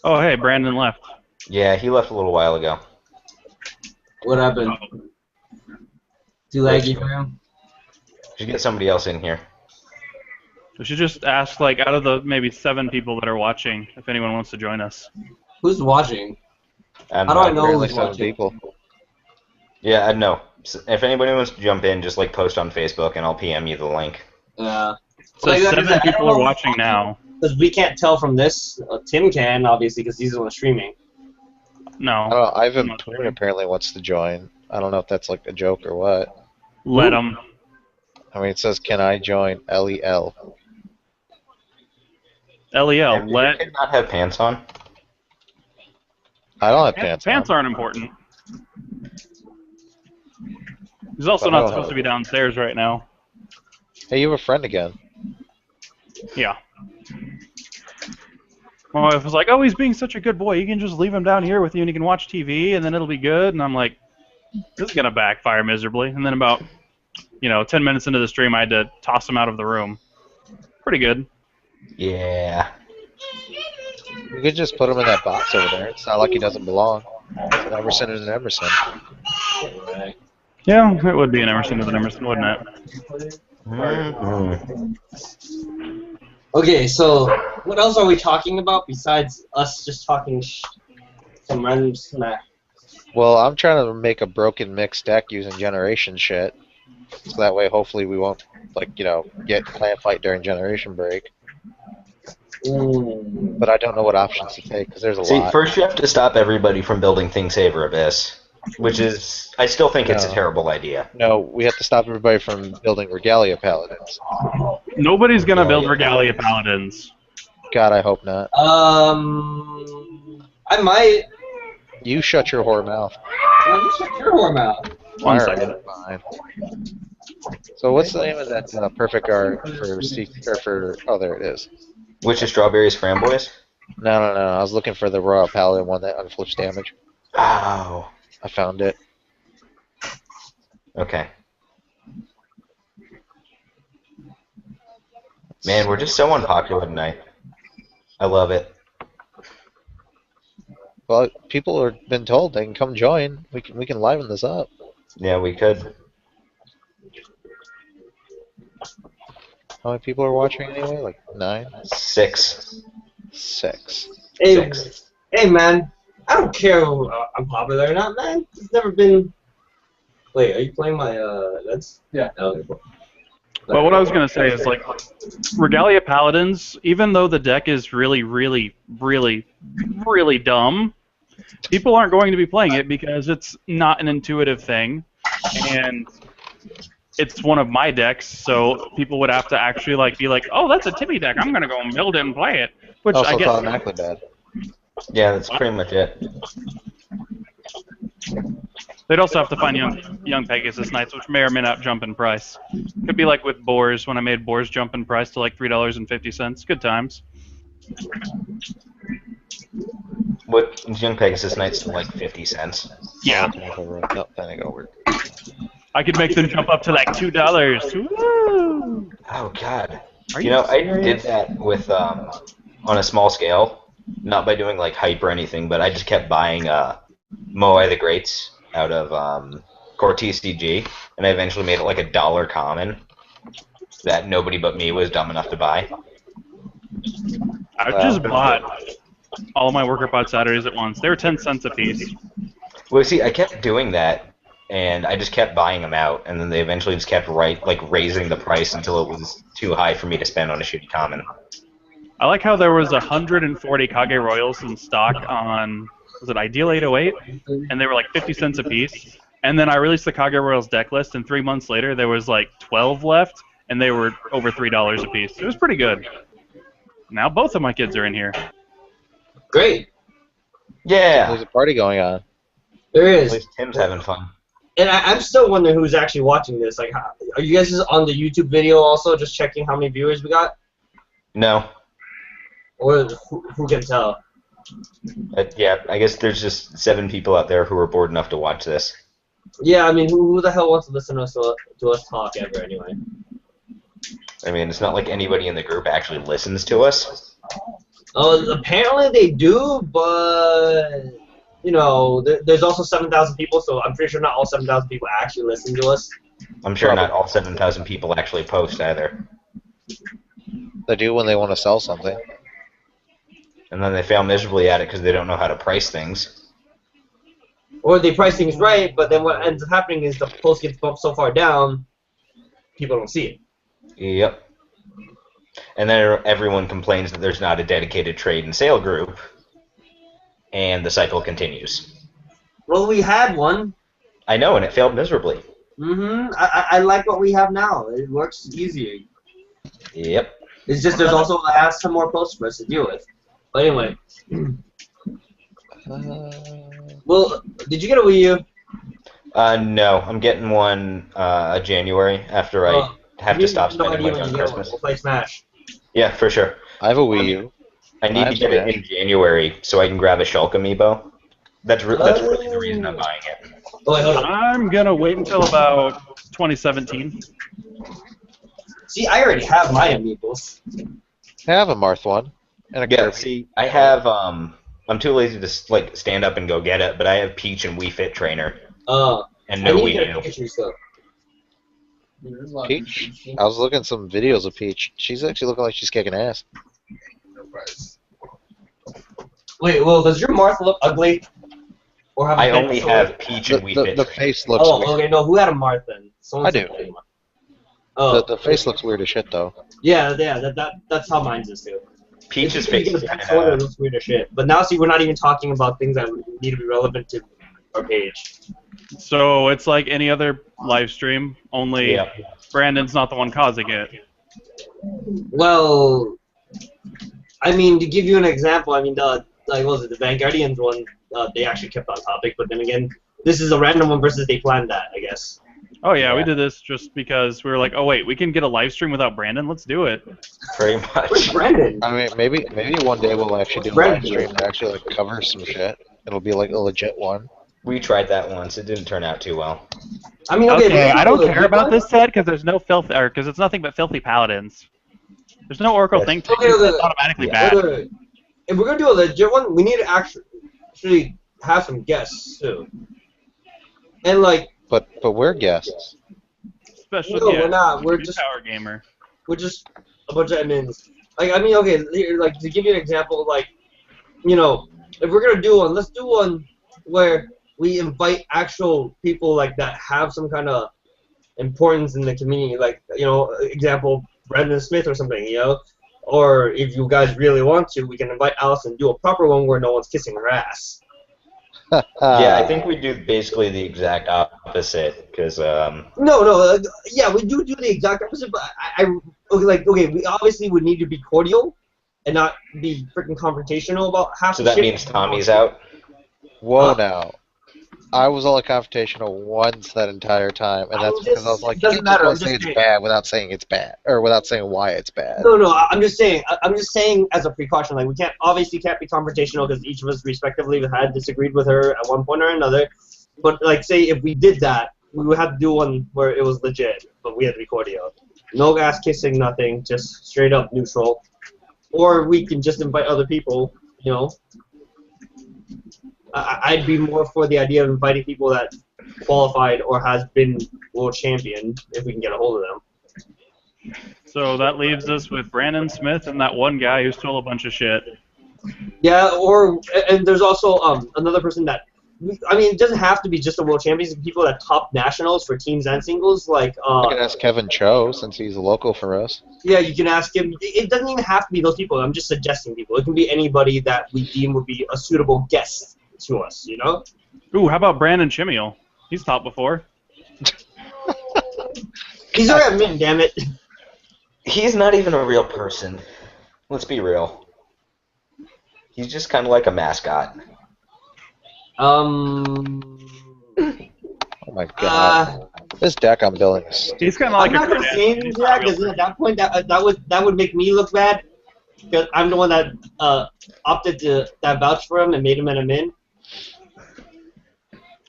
Oh, hey, Brandon left. Yeah, he left a little while ago. What happened? Too laggy for him? Should get somebody else in here. We should just ask, like, out of the maybe 7 people that are watching, if anyone wants to join us. Who's watching? How do I know Apparently who's 7 watching? people. Yeah, I know. If anybody wants to jump in, just like post on Facebook, and I'll PM you the link. Yeah. So Like, 7 I people don't are know. watching now. Because we can't tell from this. Tim can, obviously, because he's the one streaming. I No. don't know. Ivan Not Poon sure. apparently wants to join. I don't know if that's like a joke or what. Let them. I mean, it says, "Can I join?" LEL. LEL. Did your kid not have pants on? I don't have pants. Pants on. aren't important. He's also But I not don't supposed have- to be downstairs right now. Hey, you have a friend again. Yeah. My wife was like, "Oh, he's being such a good boy. You can just leave him down here with you, and he can watch TV, and then it'll be good." And I'm like, "This is gonna backfire miserably." And then about, 10 minutes into the stream, I had to toss him out of the room. Pretty good. Yeah. You could just put him in that box over there. It's not like he doesn't belong. Emerson is an Emerson. Yeah, it would be an Emerson with an Emerson, wouldn't it? Mhm. Okay, so what else are we talking about besides us just talking some random smack? Well, I'm trying to make a broken mix deck using generation shit. So that way, hopefully, we won't, get clan fight during generation break. But I don't know what options to take, because there's a See, lot. first you have to stop everybody from building Thing Saver Abyss, which is, I still think it's a No. terrible idea. No, we have to stop everybody from building Regalia Paladins. Nobody's gonna build Regalia Paladins. God, I hope not. I might. You shut your whore mouth. Well, you shut your whore mouth. One Alright, second. fine. So what's the name of that perfect guard oh, there it is. Which is Strawberries Framboys? No. I was looking for the Royal Paladin one that unflips damage. Oh. I found it. Okay. Man, we're just so unpopular tonight. I love it. Well, people have been told they can come join. We can liven this up. Yeah, we could. How many people are watching anyway? Like 9? 6. 6. Hey, 6. hey, man. I don't care if I'm popular or not, man. It's never been. Wait, are you playing my That's Yeah. Oh, But what I was gonna say is Regalia Paladins, even though the deck is really, really, really, really dumb, people aren't going to be playing it because it's not an intuitive thing, and it's one of my decks, so people would have to actually be like, "Oh, that's a Timmy deck. I'm gonna go and build it and play it," which Also, I it's guess. automatically bad. Yeah, that's pretty much it. They'd also have to find young Pegasus Knights, which may or may not jump in price. Could be like with Boars when I made Boars jump in price to like $3.50. Good times. What Young Pegasus Knights to like 50 cents? Yeah. No, that ain't gonna work. I could make them jump up to like $2. Woo! Oh god. Are You know, I serious? did that with on a small scale, not by doing like hype or anything, but I just kept buying Moai the Greats out of Core TCG, and I eventually made it like $1 common that nobody but me was dumb enough to buy. I just bought all my Worker Pod Saturdays at once. They were 10 cents a piece. Well, see, I kept doing that, and I just kept buying them out, and then they eventually just kept raising the price until it was too high for me to spend on a shitty common. I like how there was 140 Kage Royals in stock on, was it Ideal 808? And they were like 50 cents a piece. And then I released the Kage Royals deck list, and 3 months later there was like 12 left, and they were over $3 a piece. It was pretty good. Now both of my kids are in here. great. Yeah! There's a party going on. There At is. least Tim's having fun. And I'm still wondering who's actually watching this. Like, are you guys just on the YouTube video also, just checking how many viewers we got? No. Or who can tell? Yeah, I guess there's just 7 people out there who are bored enough to watch this. Yeah, I mean, who the hell wants to listen to us talk ever anyway? I mean, it's not like anybody in the group actually listens to us. Oh, apparently they do, but there's also 7,000 people, so I'm pretty sure not all 7,000 people actually listen to us. I'm sure not all 7,000 people actually post either. They do when they want to sell something. And then they fail miserably at it because they don't know how to price things. Or they price things right, but then what ends up happening is the post gets bumped so far down, people don't see it. Yep. And then everyone complains that there's not a dedicated trade and sale group, and the cycle continues. Well, we had one. I know, and it failed miserably. I like what we have now. It works easier. Yep. It's just there's also some more posts for us to deal with. But anyway. Well, did you get a Wii U? No, I'm getting one January after I have to stop spending money on Christmas. We'll play Smash. Yeah, for sure. I have a Wii U. I need to get it in January so I can grab a Shulk amiibo. That's really the reason I'm buying it. Oh, wait, hold on. I'm gonna wait until about 2017. See, I already have my amiibos. I have a Marth one. And a Kirby. See, I have I'm too lazy to like stand up and go get it, but I have Peach and Wii Fit Trainer. And no Wii U. Peach? I was looking at some videos of Peach. She's actually looking like she's kicking ass. Wait, well, does your Marth look ugly? Or have I only have Peach and Wii Fit. The face looks weird. Okay, no, who had a Marth then? I do. Oh. The face looks weird as shit, though. Yeah, that's how mine is too. Peach's face is it looks weird as shit. But now, see, we're not even talking about things that need to be relevant to our page. So it's like any other live stream, only Brandon's not the one causing it. Well, I mean, to give you an example, I mean, what was it, the Vanguardians one, they actually kept on topic, but then again, this is a random one versus they planned that, I guess. Oh yeah, we did this just because we were like, oh wait, we can get a live stream without Brandon. Let's do it. Pretty much. Where's Brandon? I mean, maybe one day we'll actually do a live stream to actually like cover some shit. It'll be like a legit one. We tried that once. It didn't turn out too well. I mean, okay, I don't care about this set because there's no filth, or because it's nothing but filthy paladins. There's no Oracle thing to it's automatically bad. Wait. If we're gonna do a legit one, we need to actually have some guests too. And like. But we're guests. Especially, no, we're not. We're just Power Gamer. We're just a bunch of admins. Like, I mean, okay, like to give you an example, like, you know, if we're gonna do one, let's do one where we invite actual people like that have some kind of importance in the community. Like, you know, example, Brendan Smith or something, you know. Or if you guys really want to, we can invite Alice and do a proper one where no one's kissing her ass. Yeah, I think we do basically the exact opposite, because yeah, we do the exact opposite, but okay, we obviously would need to be cordial and not be freaking confrontational about half the shit. So that means Tommy's out? Whoa, now. I was only confrontational once that entire time, and that's because I was like, you can't just say it's bad without saying it's bad, or without saying why it's bad. No, I'm just saying as a precaution, like we can't be confrontational because each of us respectively had disagreed with her at one point or another. But like, say if we did that, we would have to do one where it was legit, but we had to be cordial. No ass kissing, nothing, just straight up neutral. Or we can just invite other people, you know. I'd be more for the idea of inviting people that qualified or has been world champion if we can get a hold of them. So that leaves us with Brandon Smith and that one guy who stole a bunch of shit. Yeah, and there's also another person that, I mean, it doesn't have to be just a world champion. It's people that top nationals for teams and singles. Like I can ask Kevin Cho since he's a local for us. Yeah, you can ask him. It doesn't even have to be those people. I'm just suggesting people. It can be anybody that we deem would be a suitable guest to us, you know? Ooh, how about Brandon Chimiel? He's top before. He's our admin, damn it. He's not even a real person. Let's be real. He's just kind of like a mascot. Oh my god. This deck I'm building is... He's kind of like I'm not going to say anything to that, because at that point, that would make me look bad, because I'm the one that opted to vouch for him and made him an admin.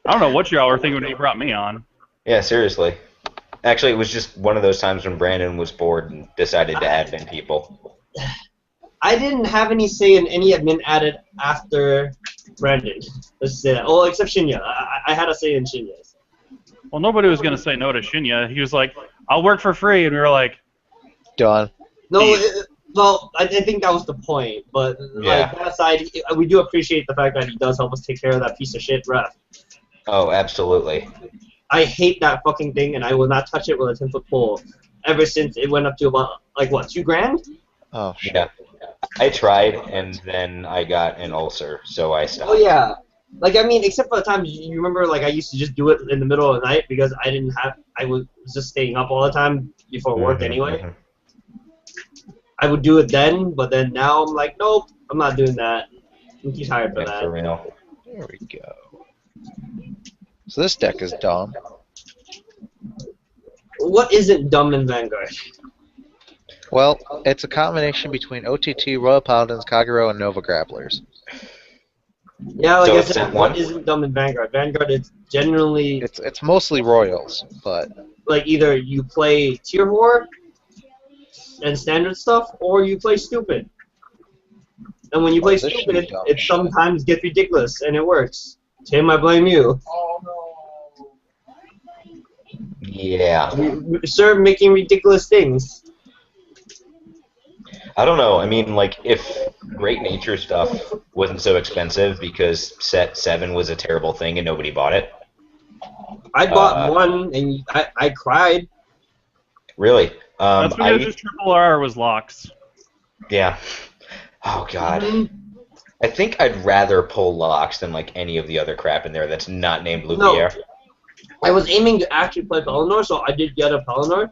I don't know what y'all were thinking when he brought me on. Yeah, seriously. Actually, it was just one of those times when Brandon was bored and decided to admin people. I didn't have any say in any admin added after Brandon. Let's say that. Oh, except Shinya. I had a say in Shinya's. Well, nobody was going to say no to Shinya. He was like, I'll work for free, and we were like... Done. No, well, I think that was the point, but like, that aside, we do appreciate the fact that he does help us take care of that piece of shit ref. Oh, absolutely. I hate that fucking thing, and I will not touch it with a 10-foot pole ever since it went up to about, like, what, $2,000? Oh, shit. Yeah. I tried, and then I got an ulcer, so I stopped. Oh, yeah. Like, I mean, except for the time, you remember, like, I used to just do it in the middle of the night because I was just staying up all the time before work anyway. I would do it then, but then now I'm like, nope, I'm not doing that. I'm too tired for Yeah, that. for real. There we go. So this deck is dumb. What isn't dumb in Vanguard? Well, it's a combination between OTT, Royal Paladins, Kagero, and Nova Grapplers. Yeah, like So I it's said, that what one? isn't dumb in Vanguard? Vanguard is generally It's mostly Royals, but like either you play tier 4 and standard stuff, or you play stupid. And when you play this should be stupid, dumb it shit. sometimes gets ridiculous, and it works. Tim, I blame you. Oh no. Yeah. You start making ridiculous things. I don't know. I mean, like, if Great Nature stuff wasn't so expensive because set 7 was a terrible thing and nobody bought it. I bought one, and I cried. Really? That's because his triple R was locks. Yeah. Oh, God. Mhm. I think I'd rather pull Locks than, like, any of the other crap in there that's not named No. Lumiere. I was aiming to actually play Pelennor, so I did get a Pelennor.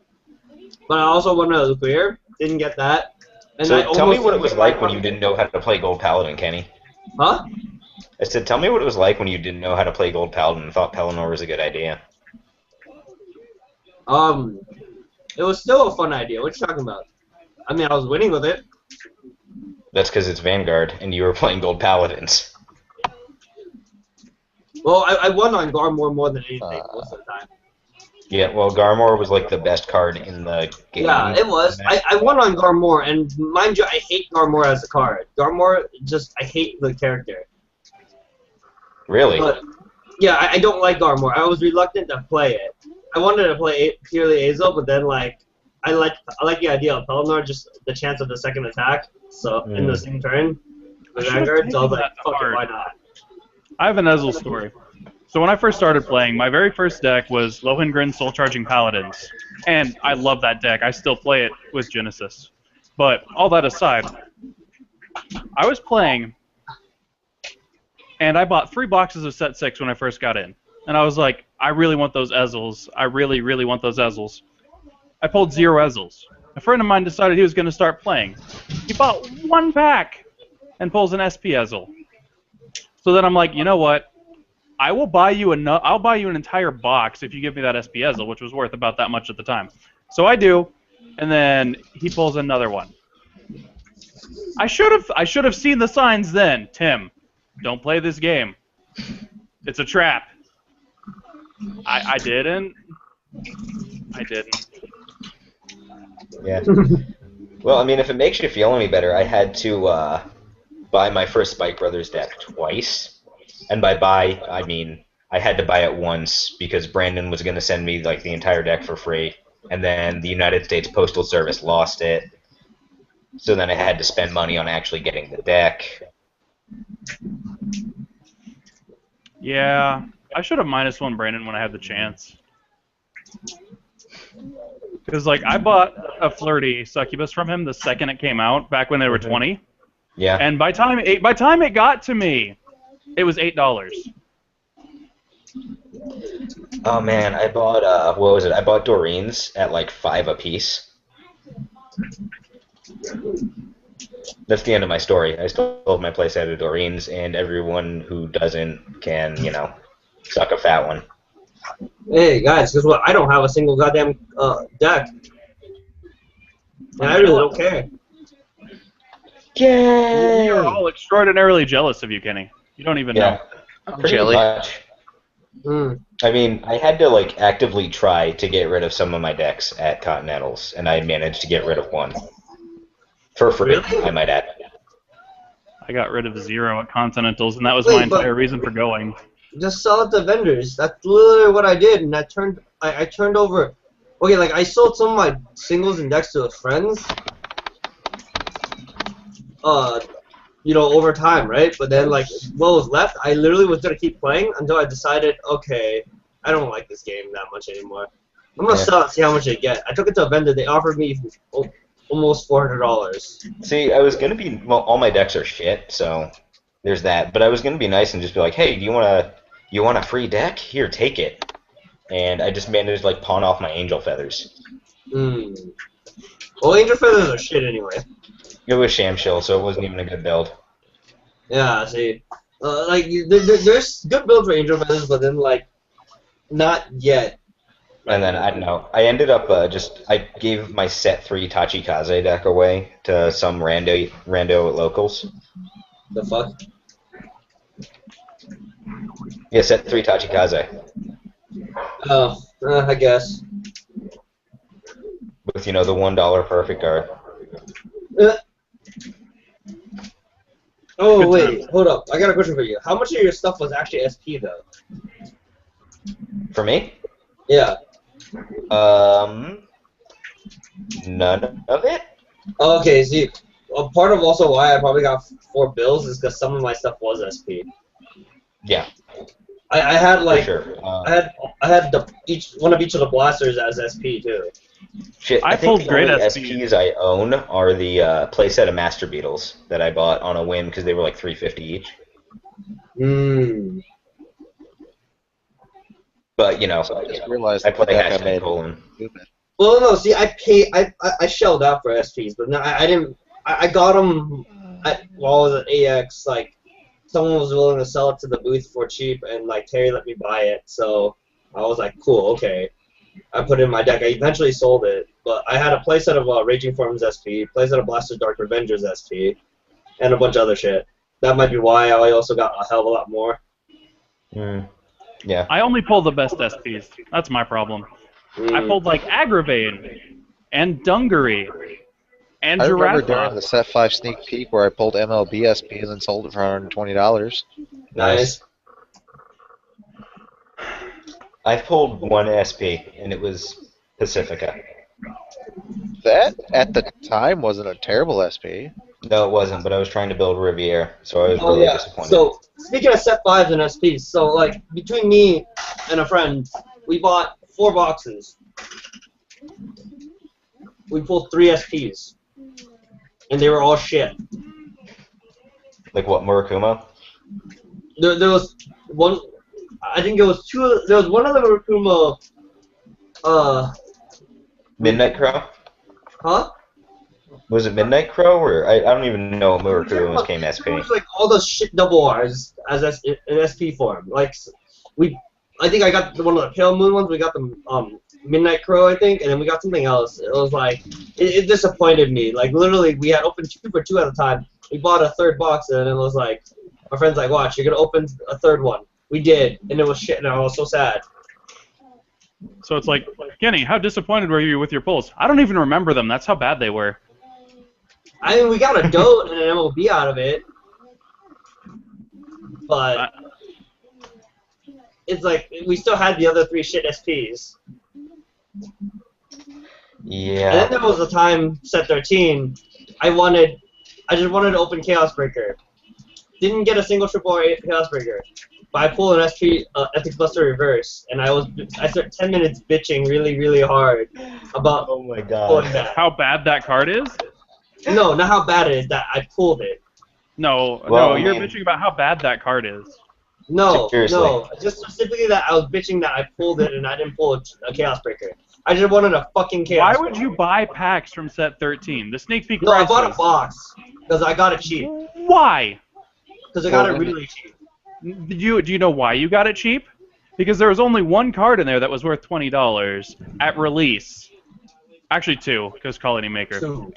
But I also wanted a Luquier. Didn't get that. And So I tell me almost what it was didn't get like when you didn't know how to play Gold Paladin, Kenny. Huh? I said, tell me what it was like when you didn't know how to play Gold Paladin and thought Pelennor was a good idea. It was still a fun idea. What you talking about? I mean, I was winning with it. That's because it's Vanguard and you were playing Gold Paladins. Well, I won on Garmore more than anything most of the time. Yeah, well, Garmor was like the best card in the game. Yeah, it was. I won on Garmore, and mind you, I hate Garmore as a card. Garmore, I hate the character. Really? But, yeah, I don't like Garmore. I was reluctant to play it. I wanted to play purely Azel, but then, like, I like the idea of Pelennor, just the chance of the second attack, so in the same turn, the Vanguard, so I was like, fuck it, why not? I have an Ezel story. So when I first started playing, my very first deck was Lohengrin Soul Charging Paladins. And I love that deck. I still play it with Genesis. But all that aside, I was playing, and I bought 3 boxes of set 6 when I first got in. And I was like, I really want those Ezels. I really, really want those Ezels. I pulled 0 Ezels. A friend of mine decided he was going to start playing. He bought 1 pack and pulls an SP Ezel. So then I'm like, you know what? I'll buy you an entire box if you give me that SP Ezel, which was worth about that much at the time. So I do, and then he pulls another one. I should have seen the signs then. Tim, don't play this game. It's a trap. I didn't. I didn't. Yeah. Well, I mean, if it makes you feel any better, I had to buy my first Spike Brothers deck twice. And by buy, I mean I had to buy it once because Brandon was going to send me like the entire deck for free, and then the United States Postal Service lost it. So then I had to spend money on actually getting the deck. Yeah, I should have -1 Brandon when I had the chance. Because like I bought a Flirty Succubus from him the second it came out, back when they were 20. Yeah. And by time it got to me, it was $8. Oh man, I bought what was it? I bought Doreen's at like 5 a piece. That's the end of my story. I still have my place out of Doreen's, and everyone who doesn't can, you know, suck a fat one. Hey guys, guess what? I don't have a single goddamn deck. And I really don't care. We are all extraordinarily jealous of you, Kenny. You don't even know. Pretty jelly. much. I mean, I had to like actively try to get rid of some of my decks at Continentals, and I managed to get rid of one. For free, Really? I might add. I got rid of 0 at Continentals, and that was Wait, my entire reason for going. Just sell it to vendors. That's literally what I did, and I turned over. Okay, like I sold some of my singles and decks to friends. You know, over time, right? But then, like, what was left, I literally was gonna keep playing until I decided, okay, I don't like this game that much anymore. I'm gonna sell it and see how much I get. I took it to a vendor. They offered me almost $400. See, I was gonna be all my decks are shit, so there's that. But I was gonna be nice and just be like, hey, do you want a free deck? Here, take it. And I just managed to like pawn off my Angel Feathers. Well, Angel Feathers are shit anyway. It was Shamshill, so it wasn't even a good build. Yeah, see, like there's good builds for Angel Feathers, but then like not yet. And then, I don't know, I ended up I gave my set 3 Tachikaze deck away to some rando locals. The fuck? Yeah, set 3 Tachikaze. Oh, I guess. With, the $1 perfect card. Uh, oh, Good wait, times. hold up. I got a question for you. How much of your stuff was actually SP, though? For me? Yeah. None of it? Okay, see, a part of also why I probably got 4 bills is because some of my stuff was SP. Yeah, I had, like, for sure. I had each one of the blasters as SP, too. Shit, I I think pulled the great only SPs. SPs I own are the playset of Master Beetles that I bought on a whim because they were like $3.50 each. Hmm. But, So I just realized I that the play deck I hashtag made. colon. Well, no, see, I shelled out for SPs, but no, I didn't, I got them while I was at AX, like, someone was willing to sell it to the booth for cheap, and, like, Terry let me buy it, so I was like, cool, okay. I put it in my deck. I eventually sold it, but I had a playset of Raging Forms SP, playset of Blaster Dark Revengers SP, and a bunch of other shit. That might be why I also got a hell of a lot more. Yeah. I only pull the best SPs. That's my problem. I pulled like Agravain and Dungaree and I remember during the Giraffa. Set 5 sneak peek where I pulled MLB SP and then sold it for $120. Nice. I've pulled one SP, and it was Pacifica. That, at the time, wasn't a terrible SP. No, it wasn't, but I was trying to build Riviere, so I was Oh, really yeah. disappointed. So, speaking of set 5s and SPs, so, like, between me and a friend, we bought 4 boxes. We pulled 3 SPs. And they were all shit. Like what, Murakuma? There was one, I think it was 2, there was one of the Murakuma, Midnight Crow? huh? Was it Midnight Crow, or I don't even know what Murakuma came SP. It was like all the shit double R's as in SP form. Like, I think I got one of the Pale Moon ones, we got the, Midnight Crow, I think, and then we got something else. It was like, it disappointed me. Like, literally, we had opened 2 for 2 at a time. We bought a 3rd box, and it was like, my friend's like, watch, you're gonna open a 3rd one. We did, and it was shit, and I was so sad. So it's like, Kenny, how disappointed were you with your pulls? I don't even remember them. That's how bad they were. I mean, we got a GOAT and an MLB out of it, but it's like, we still had the other 3 shit SPs. Yeah. And then there was a time, set 13, I just wanted to open Chaos Breaker. Didn't get a single triple Chaos Breaker. But I pulled an SP, Epic Buster Reverse, and I spent 10 minutes bitching really, really hard about Oh my pulling god. that. How bad that card is? No, not how bad it is, that I pulled it. No, Well, no, I you're mean- bitching about how bad that card is. No, Seriously. no, just specifically that I was bitching that I pulled it and I didn't pull a Chaos Breaker. I just wanted a fucking Chaos Why would Breaker. you buy packs from set 13? The sneak peek No, I bought a prices. box, because I got it cheap. Why? Because I got it really cheap. Do you know why you got it cheap? Because there was only one card in there that was worth $20 at release. Actually 2, because Colony Maker. So,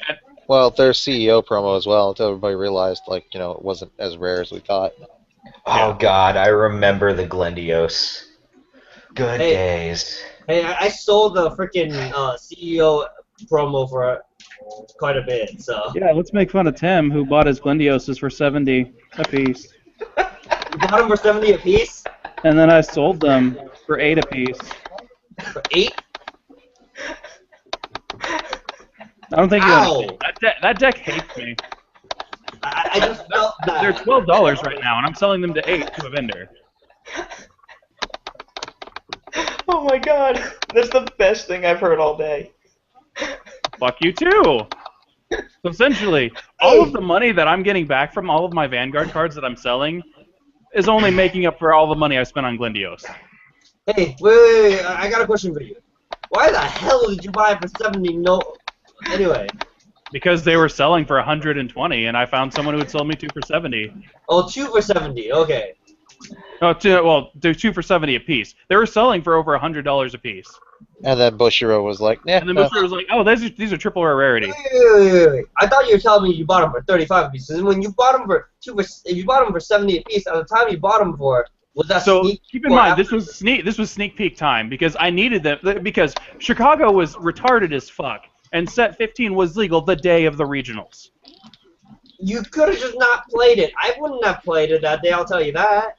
Well, their CEO promo as well, until everybody realized, like, it wasn't as rare as we thought. Oh god, I remember the Glendios. Good Hey. days. hey, I sold the freaking CEO promo for quite a bit, so. Yeah, let's make fun of Tim, who bought his Glendioses for 70 a piece. You bought them for 70 a piece? And then I sold them for 8 a piece. For 8? I don't think you Ow! understand. That deck hates me. I just felt that. They're $12 right now, and I'm selling them to 8 to a vendor. Oh my god, that's the best thing I've heard all day. Fuck you too. So essentially, all of the money that I'm getting back from all of my Vanguard cards that I'm selling is only making up for all the money I spent on Glendios. Hey, wait, I got a question for you. Why the hell did you buy it for 70? No. Anyway. Because they were selling for 120, and I found someone who would sell me 2 for 70. Oh, 2 for 70. Okay. Oh, do 2 for 70 a piece. They were selling for over $100 a piece. And then Bushiroad was like, "Yeah." And then Bushiroad was like, "Oh, these are triple rare rarity." Wait. I thought you were telling me you bought them for 35 pieces. And when you bought them for if you bought them for 70 a piece, at the time you bought them for, was that So sneak? keep in mind, this was sneak peek time because I needed them because Chicago was retarded as fuck, and set 15 was legal the day of the regionals. You could have just not played it. I wouldn't have played it that day. I'll tell you that.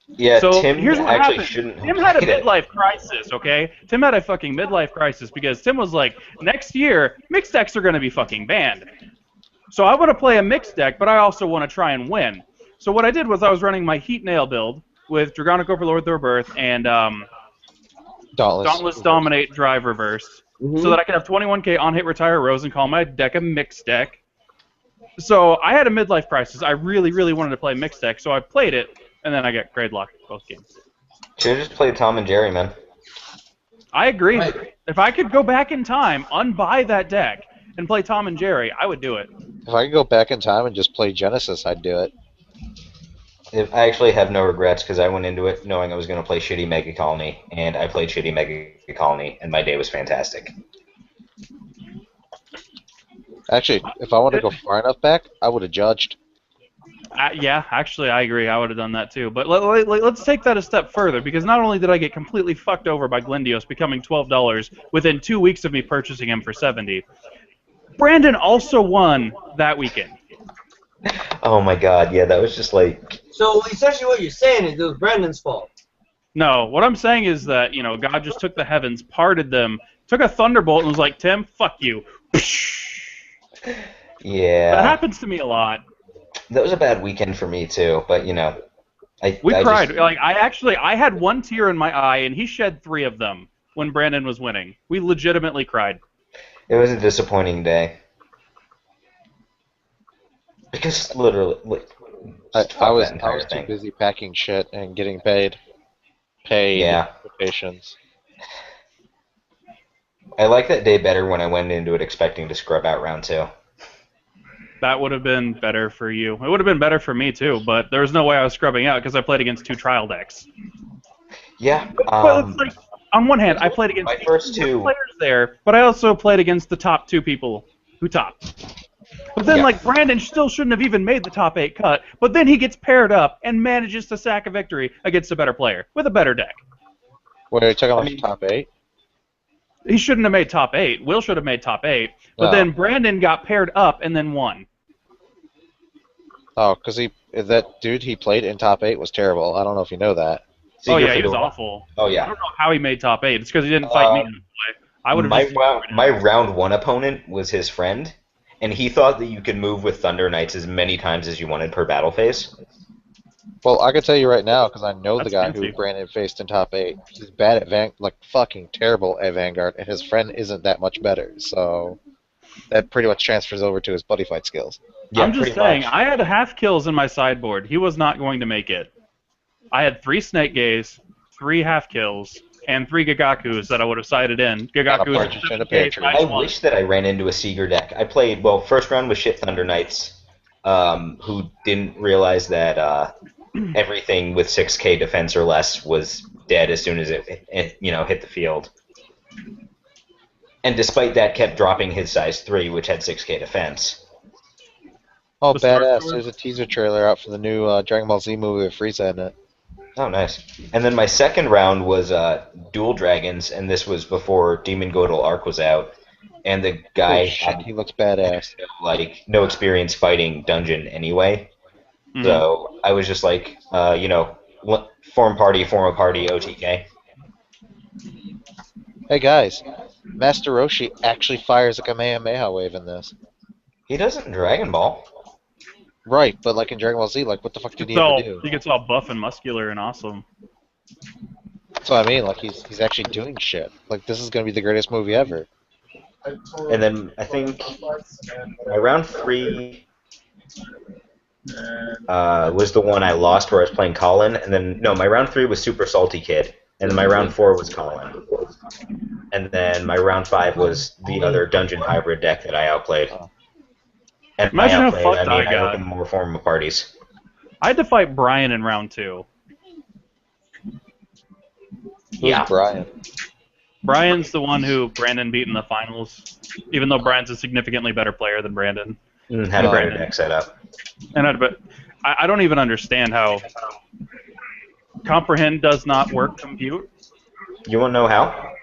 Yeah, So Tim here's what actually happened. shouldn't Tim have had a played it. midlife crisis, okay? Tim had a fucking midlife crisis because Tim was like, next year, mixed decks are going to be fucking banned. So I want to play a mixed deck, but I also want to try and win. So what I did was I was running my Heat Nail build with Dragonic Overlord Throw Birth and Dauntless Dominate Drive Reverse, so that I could have 21k on hit retire Rose and call my deck a mixed deck. So I had a midlife crisis. I really, really wanted to play mixed deck, so I played it, and then I got grade locked both games. Should have just played Tom and Jerry, man. I agree. If I could go back in time, unbuy that deck, and play Tom and Jerry, I would do it. If I could go back in time and just play Genesis, I'd do it. I actually have no regrets because I went into it knowing I was going to play shitty Mega Colony, and I played shitty Mega Colony, and my day was fantastic. Actually, if I want to go far enough back, I would have judged. Yeah, actually, I agree. I would have done that too. But let's take that a step further, because not only did I get completely fucked over by Glendios becoming $12 within 2 weeks of me purchasing him for $70, Brandon also won that weekend. Oh my god, yeah, that was just like... So essentially what you're saying is it was Brandon's fault. No, what I'm saying is that, you know, God just took the heavens, parted them, took a thunderbolt, and was like, Tim, fuck you. Yeah. That happens to me a lot. That was a bad weekend for me too, but you know, we cried. Like I had one tear in my eye, and he shed 3 of them when Brandon was winning. We legitimately cried. It was a disappointing day. Because literally, I was too busy packing shit and getting paid. Yeah. Patience. I like that day better when I went into it expecting to scrub out round 2. That would have been better for you. It would have been better for me too, but there was no way I was scrubbing out because I played against 2 trial decks. Yeah. But it's like, on one hand, I played against my first 2 players there, but I also played against the top 2 people who topped. But then, like, Brandon still shouldn't have even made the top 8 cut, but then he gets paired up and manages to sack a victory against a better player with a better deck. Wait, are you talking about the top 8? He shouldn't have made top 8. Will should have made top 8. But then Brandon got paired up and then won. Oh, because that dude he played in top 8 was terrible. I don't know if you know that. Oh yeah, he was awful. Oh yeah. I don't know how he made top 8. It's because he didn't fight me in the play. I would have. My round 1 opponent was his friend, and he thought that you could move with Thunder Knights as many times as you wanted per battle phase. Well, I can tell you right now because I know That's the guy fancy. who Brandon faced in top 8. He's bad at fucking terrible at Vanguard, and his friend isn't that much better. So that pretty much transfers over to his buddy fight skills. Yeah, I'm just saying, much. I had half kills in my sideboard. He was not going to make it. I had 3 Snake Gaze, 3 half kills, and 3 Gagakus that I would have sided in. Gagakus. I wish that I ran into a Seeger deck. I played, well, first round was shit Thunder Knights, who didn't realize that everything with 6k defense or less was dead as soon as it hit the field. And despite that, kept dropping his size 3, which had 6k defense. Oh, The badass. Star There's a teaser trailer out for the new Dragon Ball Z movie with Frieza in it. Oh, nice. And then my second round was Dual Dragons, and this was before Demon Godel Arc was out. And the guy had he looks badass. no experience fighting Dungeon anyway. Mhm. So I was just like, form a party, OTK. Hey guys, Master Roshi actually fires a Kamehameha wave in this. He doesn't in Dragon Ball. Right, but like in Dragon Ball Z, like what the fuck did he ever do? He gets all buff and muscular and awesome. That's what I mean, like he's actually doing shit. Like this is gonna be the greatest movie ever. And then I think my round 3 was the one I lost where I was playing Colin, and then my round 3 was Super Salty Kid, and then my round 4 was Colin, and then my round 5 was the other Dungeon Hybrid deck that I outplayed. And Imagine by how outplayed, fucked I mean I I got. open more formal parties. I had to fight Brian in round 2. Yeah. Who's Brian? Brian's the one who Brandon beat in the finals, even though Brian's a significantly better player than Brandon. Had a better Brandon. deck set up. But I don't even understand how comprehend does not work compute. You want to know how?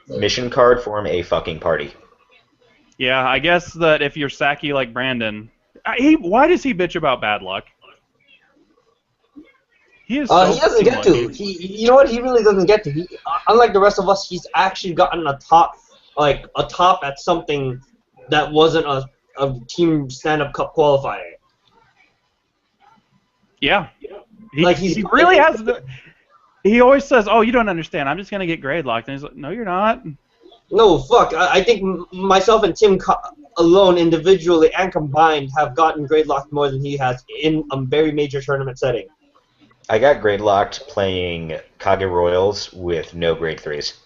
Mission card form a fucking party. Yeah, I guess that if you're sacky like Brandon, why does he bitch about bad luck? He is so he doesn't get to. lucky. You know what? He really doesn't get to. Unlike the rest of us, he's actually gotten a top at something that wasn't a team stand-up cup qualifier. Yeah. Like, he really has. He always says, "Oh, you don't understand. I'm just gonna get grade locked." And he's like, "No, you're not." No, fuck. I think myself and Tim alone, individually and combined, have gotten grade locked more than he has in a very major tournament setting. I got grade locked playing Kage Royals with no grade 3s.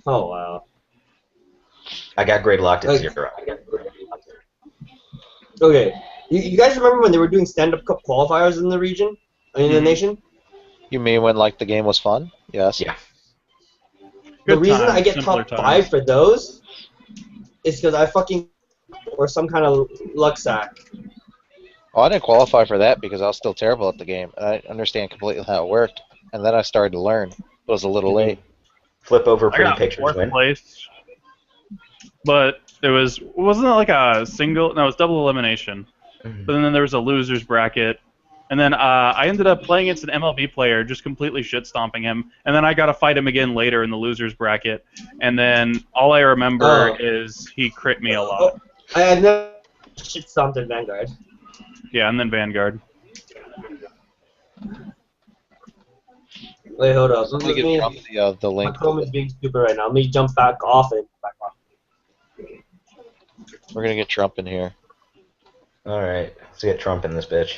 Oh, wow. I got grade locked at 0. Okay. You guys remember when they were doing stand-up cup qualifiers in the region? In the nation? You mean when like the game was fun? Yes. Yeah. The Good reason times, I get simpler top times. 5 for those is because I fucking or some kind of luck sack. Oh, I didn't qualify for that because I was still terrible at the game. I didn't understand completely how it worked, and then I started to learn. It was a little late. Flip over I pretty got pictures 4th win. place, but wasn't it like a single? No, it was double elimination. But then there was a losers bracket, and then I ended up playing against an MLB player, just completely shit stomping him, and then I got to fight him again later in the losers bracket, and then all I remember is he crit me a lot. I had never shit stomped in Vanguard. Yeah, and then Vanguard. Wait, hold up. Let me get Trump the My link. Chrome is being stupid right now. Let me jump back off it. We're gonna get Trump in here. Alright, let's get Trump in this bitch.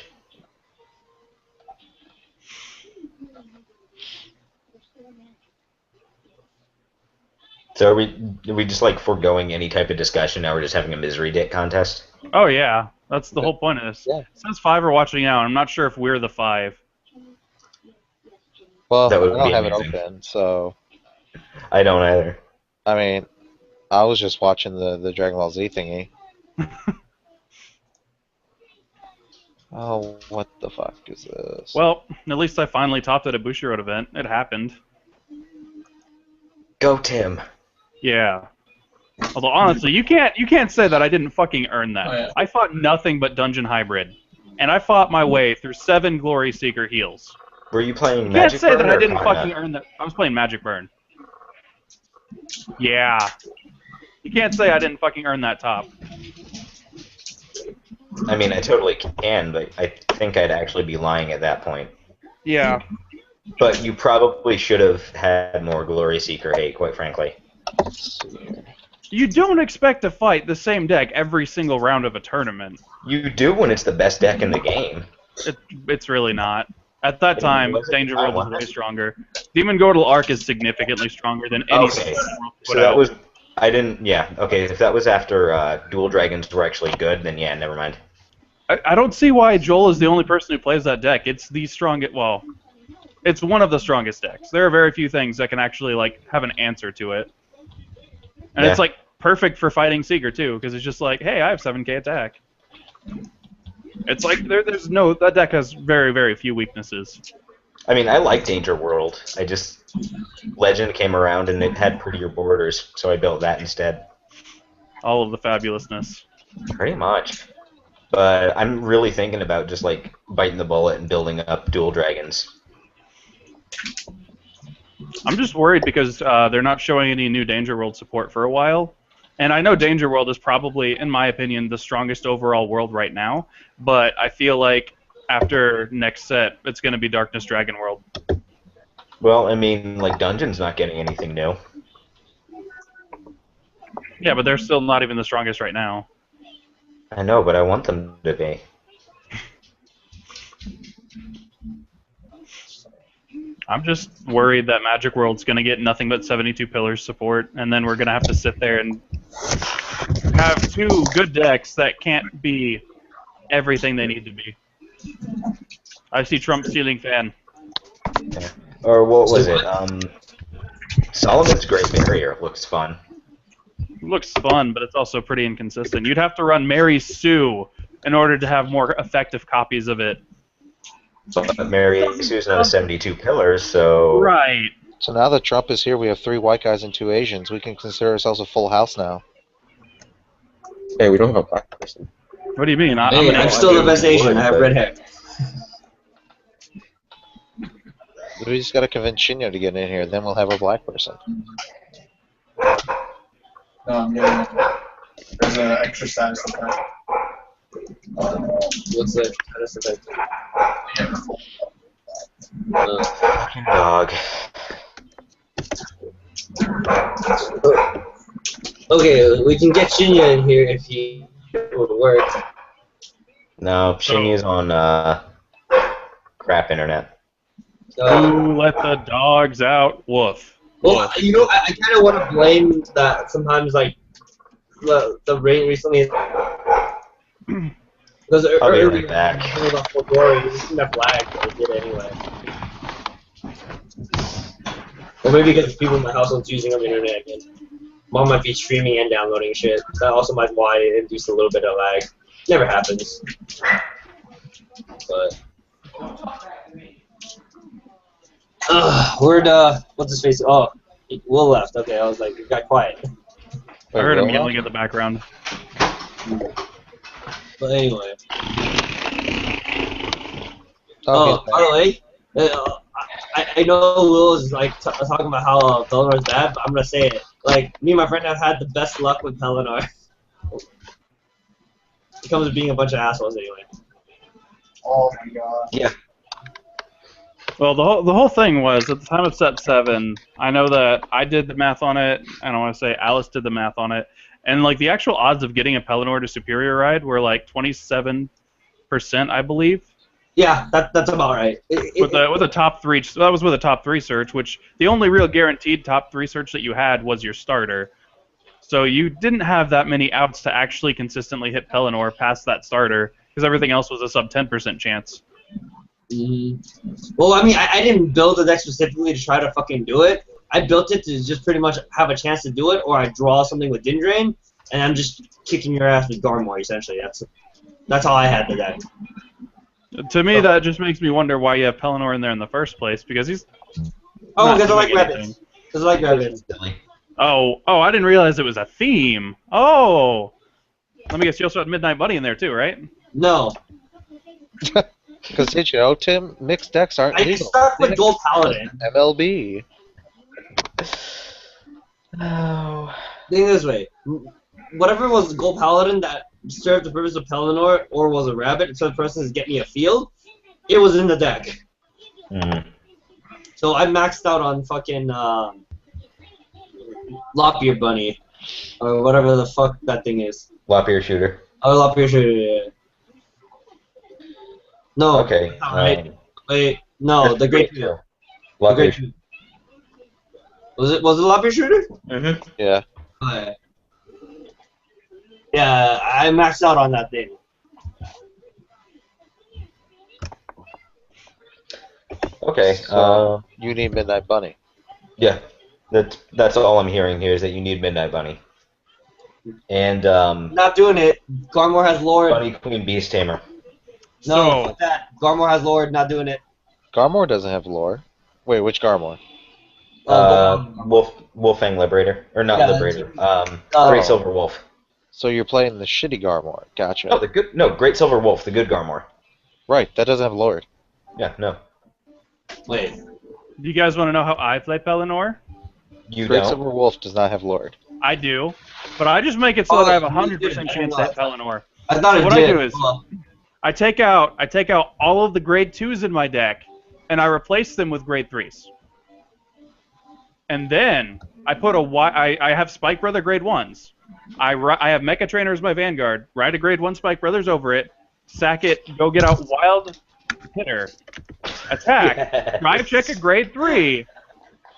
So are we just like foregoing any type of discussion now? We're just having a misery dick contest? Oh yeah, that's the whole point of this. Yeah. It says 5 are watching now, and I'm not sure if we're the 5. Well, That I would don't be have it amazing. open, so I don't either. I mean, I was just watching the Dragon Ball Z thingy. Oh, what the fuck is this? Well, at least I finally topped at a Bushiroad event. It happened. Go Tim. Yeah. Although honestly, you can't say that I didn't fucking earn that. Oh, yeah. I fought nothing but Dungeon Hybrid, and I fought my way through 7 Glory Seeker heals. Were you playing You Magic can't say Burn that I or didn't Karna? fucking earn that. I was playing Magic Burn. Yeah. You can't say I didn't fucking earn that top. I mean, I totally can, but I think I'd actually be lying at that point. Yeah. But you probably should have had more Glory Seeker hate, quite frankly. You don't expect to fight the same deck every single round of a tournament. You do when it's the best deck in the game. It's really not. At that time, Was it? Danger I World was wonder. way stronger. Demon Gordle Arc is significantly stronger than any Okay, World put so that out. was... I didn't... Yeah, okay, if that was after Dual Dragons were actually good, then yeah, never mind. I don't see why Joel is the only person who plays that deck. It's the strongest. Well, it's one of the strongest decks. There are very few things that can actually like have an answer to it, and it's Yeah. like perfect for fighting Seeker too, because it's just like, hey, I have 7k attack. It's like there's no that deck has very very few weaknesses. I mean, I like Danger World. I just... Legend came around and it had prettier borders, so I built that instead. All of the fabulousness. Pretty much. But I'm really thinking about just, like, biting the bullet and building up Dual Dragons. I'm just worried because they're not showing any new Danger World support for a while. And I know Danger World is probably, in my opinion, the strongest overall world right now. But I feel like after next set, it's going to be Darkness Dragon World. Well, I mean, like, Dungeon's not getting anything new. Yeah, but they're still not even the strongest right now. I know, but I want them to be. I'm just worried that Magic World's going to get nothing but 72 Pillars support, and then we're going to have to sit there and have two good decks that can't be everything they need to be. I see Trump ceiling fan. Yeah. Or what was it? Solomon's Great Barrier looks fun. Looks fun, but it's also pretty inconsistent. You'd have to run Mary Sue in order to have more effective copies of it. But Mary Sue's not a 72 pillars, so... Right. So now that Trump is here, we have 3 white guys and 2 Asians. We can consider ourselves a full house now. Hey, we don't have a black person. What do you mean? Hey, I'm still the best Asian. I have red hair. We just gotta convince Shinya to get in here, then we'll have a black person. No, I'm getting it. There's an extra status effect. What's the status effect? Fucking dog. Okay, we can get Shinya in here if he would work. No, Shinya's on crap internet. Who let the dogs out? Woof. Well, you know, I kind of want to blame that sometimes, like, the rain recently. Because I'll be earlier, right back. the whole door, you just didn't have lag, but it did anyway. Or maybe because people in my household's using the internet again. Mom might be streaming and downloading shit. That also might be why it induced a little bit of lag. Never happens. But. Where'd, what's his face? Oh, Will left. Okay, I was like, it got quiet. I heard him yelling in the background. But anyway. Oh, By the way, I know Will is like talking about how Pelinor's bad, but I'm gonna say it. Like, me and my friend have had the best luck with Pelennor. It comes with being a bunch of assholes anyway. Oh my god. Yeah. Well, the whole thing was, at the time of set 7, I know that I did the math on it, and I want to say Alice did the math on it, and like the actual odds of getting a Pelennor to Superior Ride were like 27%, I believe. Yeah, that's about right. With a top 3, so that was with a top 3 search, which the only real guaranteed top 3 search that you had was your starter. So you didn't have that many outs to actually consistently hit Pelennor past that starter, because everything else was a sub 10% chance. Well, I mean, I didn't build the deck specifically to try to fucking do it. I built it to just pretty much have a chance to do it, or I draw something with Dindrain, and I'm just kicking your ass with Garmor, essentially. That's how I had the deck. To me, that just makes me wonder why you have Pelennor in there in the first place, because he's... Oh, because I like rabbits. Because I like rabbits. Oh, I didn't realize it was a theme. Oh! Let me guess, you also had Midnight Bunny in there too, right? No. Because did you know, Tim, mixed decks aren't I legal. start with Gold Paladin. MLB. Oh. Think this way. Whatever was Gold Paladin that served the purpose of Pelennor or was a rabbit, so the person is get me a field, it was in the deck. So I maxed out on fucking Lop-Ear Bunny. Or whatever the fuck that thing is. Lop-Ear Shooter. Oh, Lop-Ear Shooter, yeah. No. Okay. Wait, no, the Great Two. Lop-Ear Shooter. Was it Lop-Ear Shooter? Mm-hmm. Yeah. Okay. Yeah, I maxed out on that thing. Okay. So you need Midnight Bunny. Yeah. That's all I'm hearing here is that you need Midnight Bunny. And Not doing it. Garmor has Lord. Bunny Queen Beast Tamer. No, fuck that. Garmor has Lord. Not doing it. Garmor doesn't have lore. Wait, which Garmor? Wolfang Liberator. Or not Yeah, Liberator. Oh. Great Silver Wolf. So you're playing the shitty Garmor. Gotcha. No, Great Silver Wolf, the good Garmor. Right, that doesn't have Lord. Yeah, no. Wait. Do you guys want to know how I play Pelennor? You Great don't. Silver Wolf does not have Lord. I do, but I just make it so that I have a 100% chance to hit Pelennor. I thought it What did. I do is I take out all of the grade 2s in my deck, and I replace them with grade 3s. And then I put I have Spike Brother grade 1s. I have Mecha Trainer as my Vanguard. Ride a grade 1 Spike Brothers over it. Sack it. Go get out Wild Hitter. Attack. Drive check a grade 3.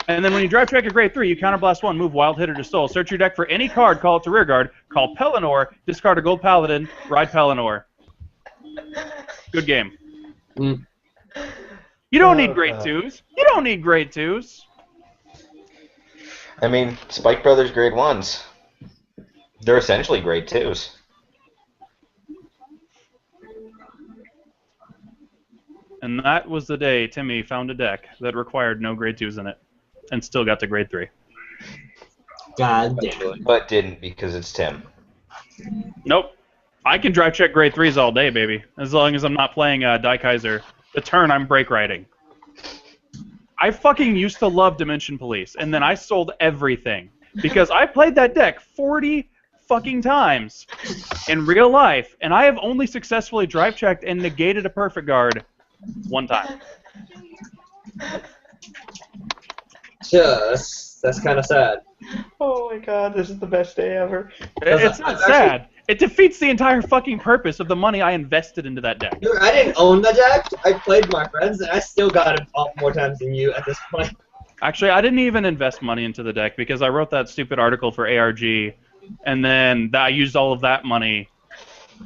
And then when you drive check a grade 3, you counterblast 1, move Wild Hitter to Soul. Search your deck for any card, call it to rear guard, call Pelennor, discard a Gold Paladin, ride Pelennor. Good game. Mm. You don't need grade 2s. You don't need grade 2s. I mean, Spike Brothers grade 1s. They're essentially grade 2s. And that was the day Timmy found a deck that required no grade 2s in it, and still got to grade 3. God damn. But didn't because it's Tim. Nope. I can drive check grade 3s all day, baby, as long as I'm not playing Die Kaiser. The turn I'm break riding. I fucking used to love Dimension Police, and then I sold everything because I played that deck 40 fucking times in real life, and I have only successfully drive checked and negated a perfect guard 1 time. Yeah, that's kind of sad. Oh my god, this is the best day ever. It's not sad. It defeats the entire fucking purpose of the money I invested into that deck. Dude, I didn't own the deck. I played with my friends, and I still got it off more times than you at this point. Actually, I didn't even invest money into the deck because I wrote that stupid article for ARG, and then I used all of that money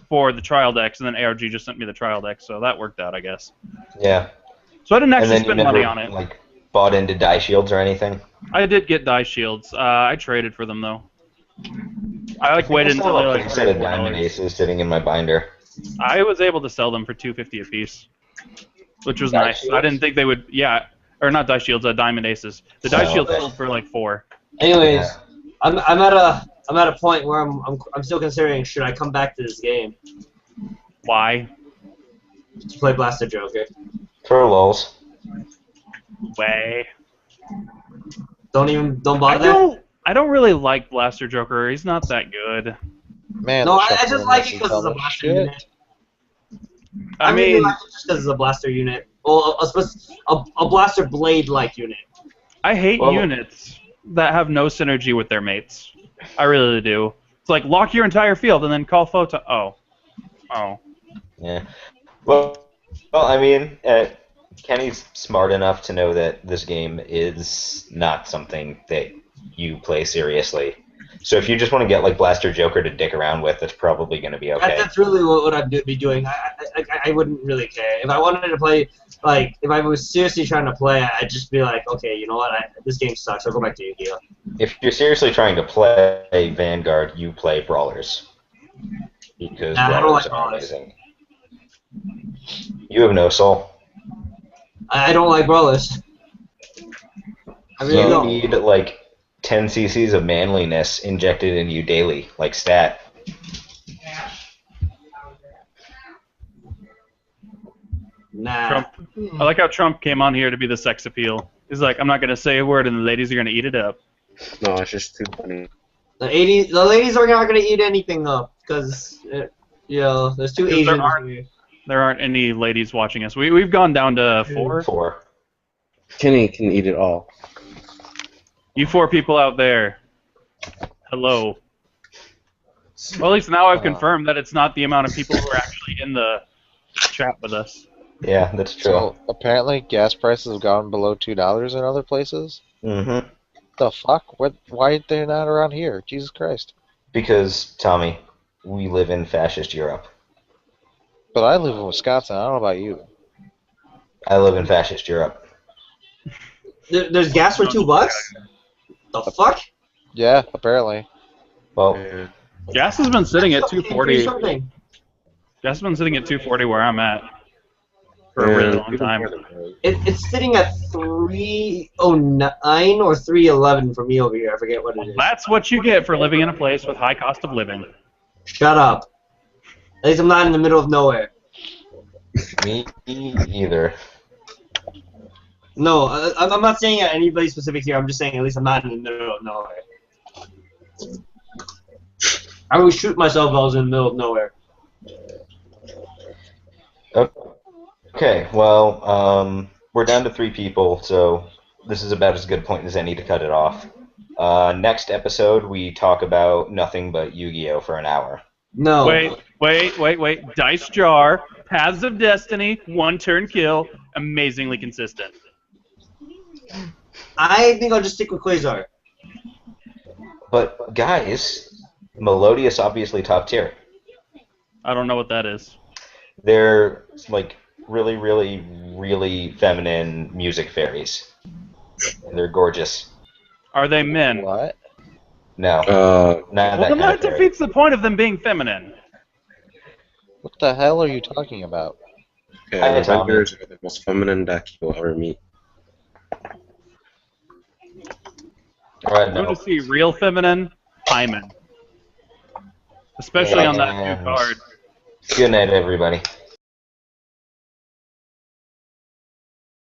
for the trial decks, and then ARG just sent me the trial deck, so that worked out, I guess. Yeah. So I didn't And actually then you spend never, money on it. like, bought into die shields or anything? I did get die shields. I traded for them though. I waited until they a set of diamond aces sitting in my binder. I was able to sell them for $250 a piece, which was Die nice. shields? I didn't think they would. Yeah, or not die shields. Diamond aces. The die Oh, shields okay. sold for like 4. Anyways, Yeah. I'm at a point where I'm still considering should I come back to this game Why? to play Blaster Joker. For lulz. Way. Don't I bother. don't really like Blaster Joker. He's not that good. Man, No, the I shuffle just like makes it you because it's a tell me blaster shit. unit. I really mean, like it just because it's a blaster unit. Well, a blaster blade-like unit. I hate Well- units that have no synergy with their mates. I really do. It's like lock your entire field and then call photon. Oh. Yeah. Well, I mean, Kenny's smart enough to know that this game is not something that you play seriously. So if you just want to get like Blaster Joker to dick around with, it's probably going to be okay. That's really what I'd be doing. I wouldn't really care. If I wanted to play, like, if I was seriously trying to play, I'd just be like, okay, you know what, this game sucks, I'll go back to Yu-Gi-Oh! If you're seriously trying to play Vanguard, you play Brawlers. Because Nah, I don't Brawlers like are Brawlers. amazing. You have no soul. I don't like Brawlers. I really You don't. need like 10 cc's of manliness injected in you daily, like stat. Nah. Trump. I like how Trump came on here to be the sex appeal. He's like, I'm not going to say a word, and the ladies are going to eat it up. No, it's just too funny. The ladies are not gonna eat anything though, because there's two Because there Asians aren't- here. There aren't any ladies watching us. We've gone down to 4. 4. Kenny can eat it all. You 4 people out there, hello. Well, at least now I've confirmed that it's not the amount of people who are actually in the chat with us. Yeah, that's true. So apparently, gas prices have gone below $2 in other places. Mm-hmm. The fuck? Why are they not around here? Jesus Christ! Because, Tommy, we live in fascist Europe. But I live in Wisconsin. I don't know about you. I live in fascist Europe. There's gas for $2? The fuck? Yeah, apparently. Well, Yeah. Gas has been sitting at Fucking 240. something. Gas has been sitting at 240 where I'm at for a really long time. It's sitting at 309 or 311 for me over here. I forget what it is. That's what you get for living in a place with high cost of living. Shut up. At least I'm not in the middle of nowhere. me either. No, I'm not saying anybody specific here. I'm just saying at least I'm not in the middle of nowhere. I would shoot myself if I was in the middle of nowhere. Okay, well, we're down to 3 people, so this is about as good a point as any to cut it off. Next episode, we talk about nothing but Yu-Gi-Oh! For an hour. No. Wait. Dice Jar, Paths of Destiny, 1 turn kill, amazingly consistent. I think I'll just stick with Quasar. But guys, Melodious obviously top tier. I don't know what that is. They're like really, really, really feminine music fairies. They're gorgeous. Are they men? What? No, not Well, that then kind that of fairy. defeats the point of them being feminine. What the hell are you talking about? Okay, Hi, the Tommy. Avengers are the most feminine deck you'll ever meet. Right, You no. want to see real feminine? Hyman. Especially on that new And card. good night, everybody.